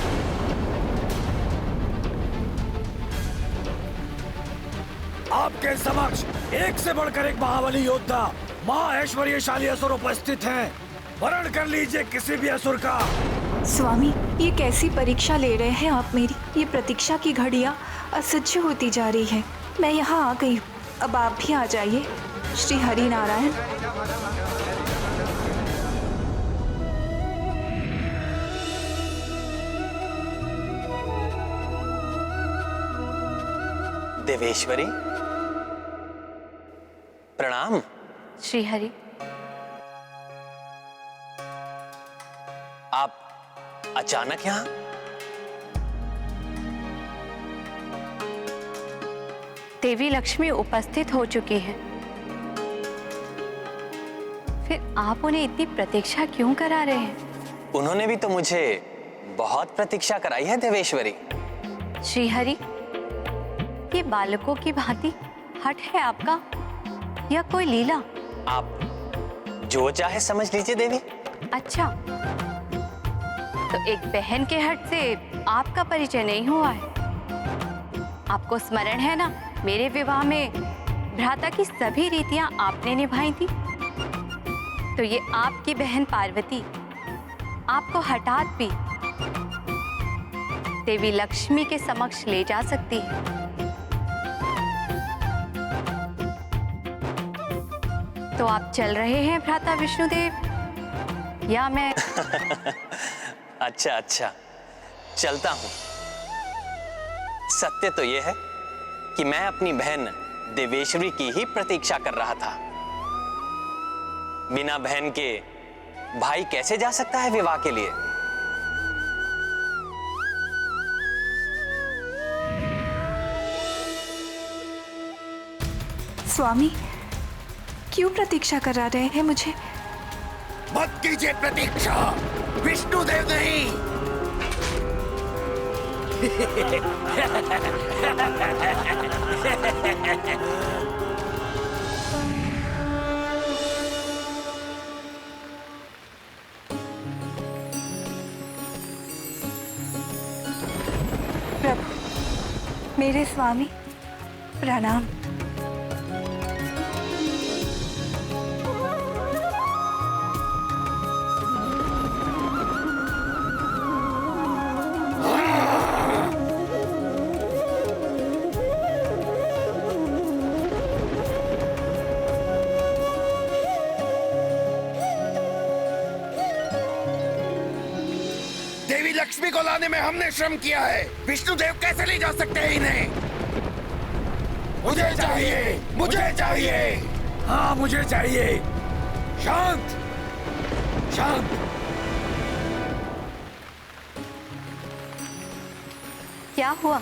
आपके समक्ष एक से बढ़कर एक महाबली योद्धा महा ऐश्वर्यशाली असुर उपस्थित हैं। वर्ण कर लीजिए किसी भी असुर का। स्वामी, ये कैसी परीक्षा ले रहे हैं आप मेरी? ये प्रतीक्षा की घड़ियां असह्य होती जा रही है। मैं यहाँ आ गई हूँ, अब आप भी आ जाइए। श्री हरि नारायण। देवेश्वरी प्रणाम। श्री हरि, आप अचानक यहाँ? देवी लक्ष्मी उपस्थित हो चुकी हैं। फिर आप उन्हें इतनी प्रतीक्षा क्यों करा रहे हैं? उन्होंने भी तो मुझे बहुत प्रतीक्षा कराई है देवेश्वरी। श्री हरि, ये बालकों की भांति हट है आपका या कोई लीला? आप जो चाहे समझ लीजिए देवी। अच्छा, तो एक बहन के हट से आपका परिचय नहीं हुआ है? आपको स्मरण है ना, मेरे विवाह में भ्राता की सभी रीतियां आपने निभाई थी। तो ये आपकी बहन पार्वती आपको हठात भी देवी लक्ष्मी के समक्ष ले जा सकती है। तो आप चल रहे हैं भ्राता विष्णुदेव, या मैं? अच्छा अच्छा, चलता हूं। सत्य तो यह है कि मैं अपनी बहन देवेश्वरी की ही प्रतीक्षा कर रहा था। बिना बहन के भाई कैसे जा सकता है विवाह के लिए? स्वामी, क्यों प्रतीक्षा करा रहे हैं मुझे? मत कीजिए प्रतीक्षा, विष्णुदेव नहीं। प्रभु, मेरे स्वामी प्रणाम। देवी लक्ष्मी को लाने में हमने श्रम किया है, विष्णुदेव कैसे ले जा सकते हैं इन्हें? मुझे चाहिए, मुझे चाहिए, हाँ मुझे चाहिए। शांत, शांत। क्या हुआ?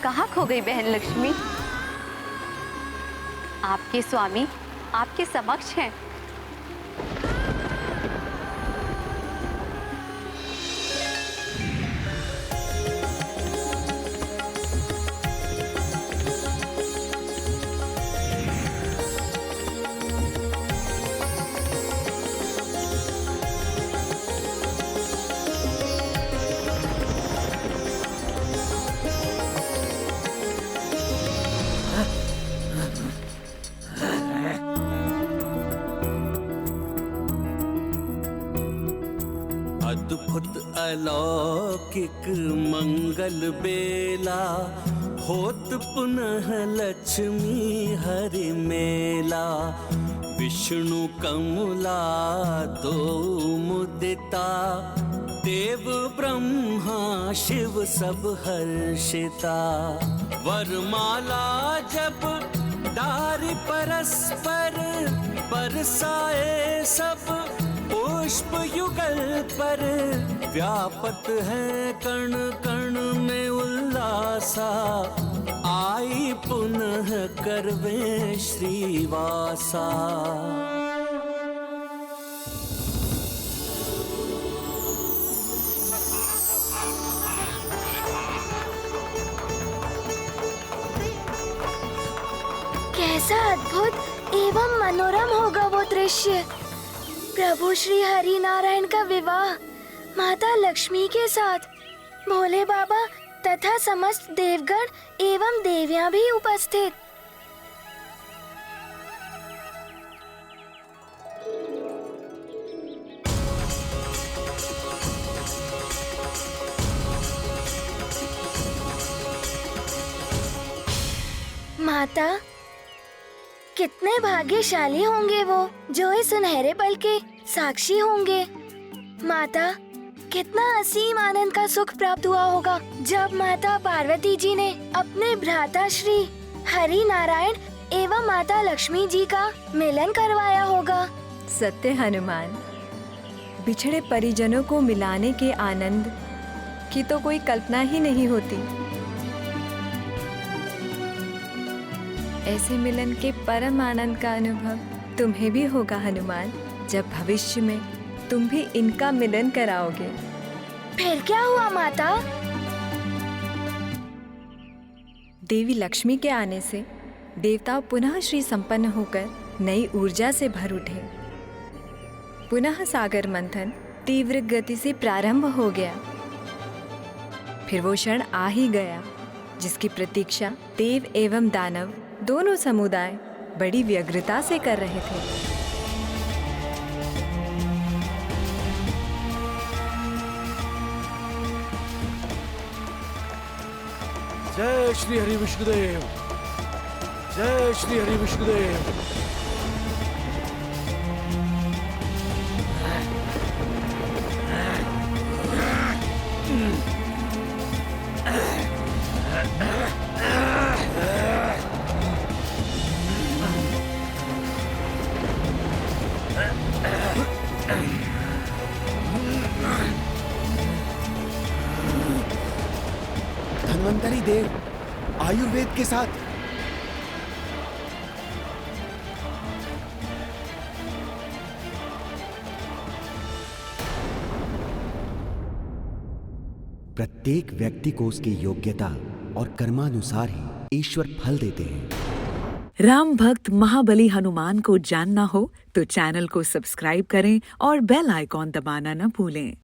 कहाँ खो गई बहन लक्ष्मी? आपके स्वामी आपके समक्ष हैं। अद्भुत अलौकिक मंगल बेला, होत पुनः लक्ष्मी हरि मेला। विष्णु कमला दो मुदिता, देव ब्रह्मा शिव सब हर्षिता। वरमाला जब डारी परस्पर, बरसाए सब पुष्प युगल पर। व्यापत है कण कण में उल्लासा, आई पुनः करवे श्रीवासा। कैसा अद्भुत एवं मनोरम होगा वो दृश्य। प्रभु श्री हरि नारायण का विवाह माता लक्ष्मी के साथ, भोले बाबा तथा समस्त देवगण एवं देवियां भी उपस्थित। माता, कितने भाग्यशाली होंगे वो जो इस सुनहरे पल के साक्षी होंगे। माता, कितना असीम आनंद का सुख प्राप्त हुआ होगा जब माता पार्वती जी ने अपने भ्राता श्री हरि नारायण एवं माता लक्ष्मी जी का मिलन करवाया होगा। सत्य हनुमान, बिछड़े परिजनों को मिलाने के आनंद की तो कोई कल्पना ही नहीं होती। ऐसे मिलन के परम आनंद का अनुभव तुम्हें भी होगा हनुमान, जब भविष्य में तुम भी इनका मिलन कराओगे। फिर क्या हुआ माता? देवी लक्ष्मी के आने से देवता पुनः श्री संपन्न होकर नई ऊर्जा से भर उठे। पुनः सागर मंथन तीव्र गति से प्रारंभ हो गया। फिर वो क्षण आ ही गया जिसकी प्रतीक्षा देव एवं दानव दोनों समुदाय बड़ी व्यग्रता से कर रहे थे। जय श्री हरि विष्णुदेव, जय श्री हरि विष्णुदेव। धन्वंतरी देव आयुर्वेद के साथ प्रत्येक व्यक्ति को उसकी योग्यता और कर्मानुसार ही ईश्वर फल देते हैं। राम भक्त महाबली हनुमान को जानना हो तो चैनल को सब्सक्राइब करें और बेल आइकॉन दबाना न भूलें।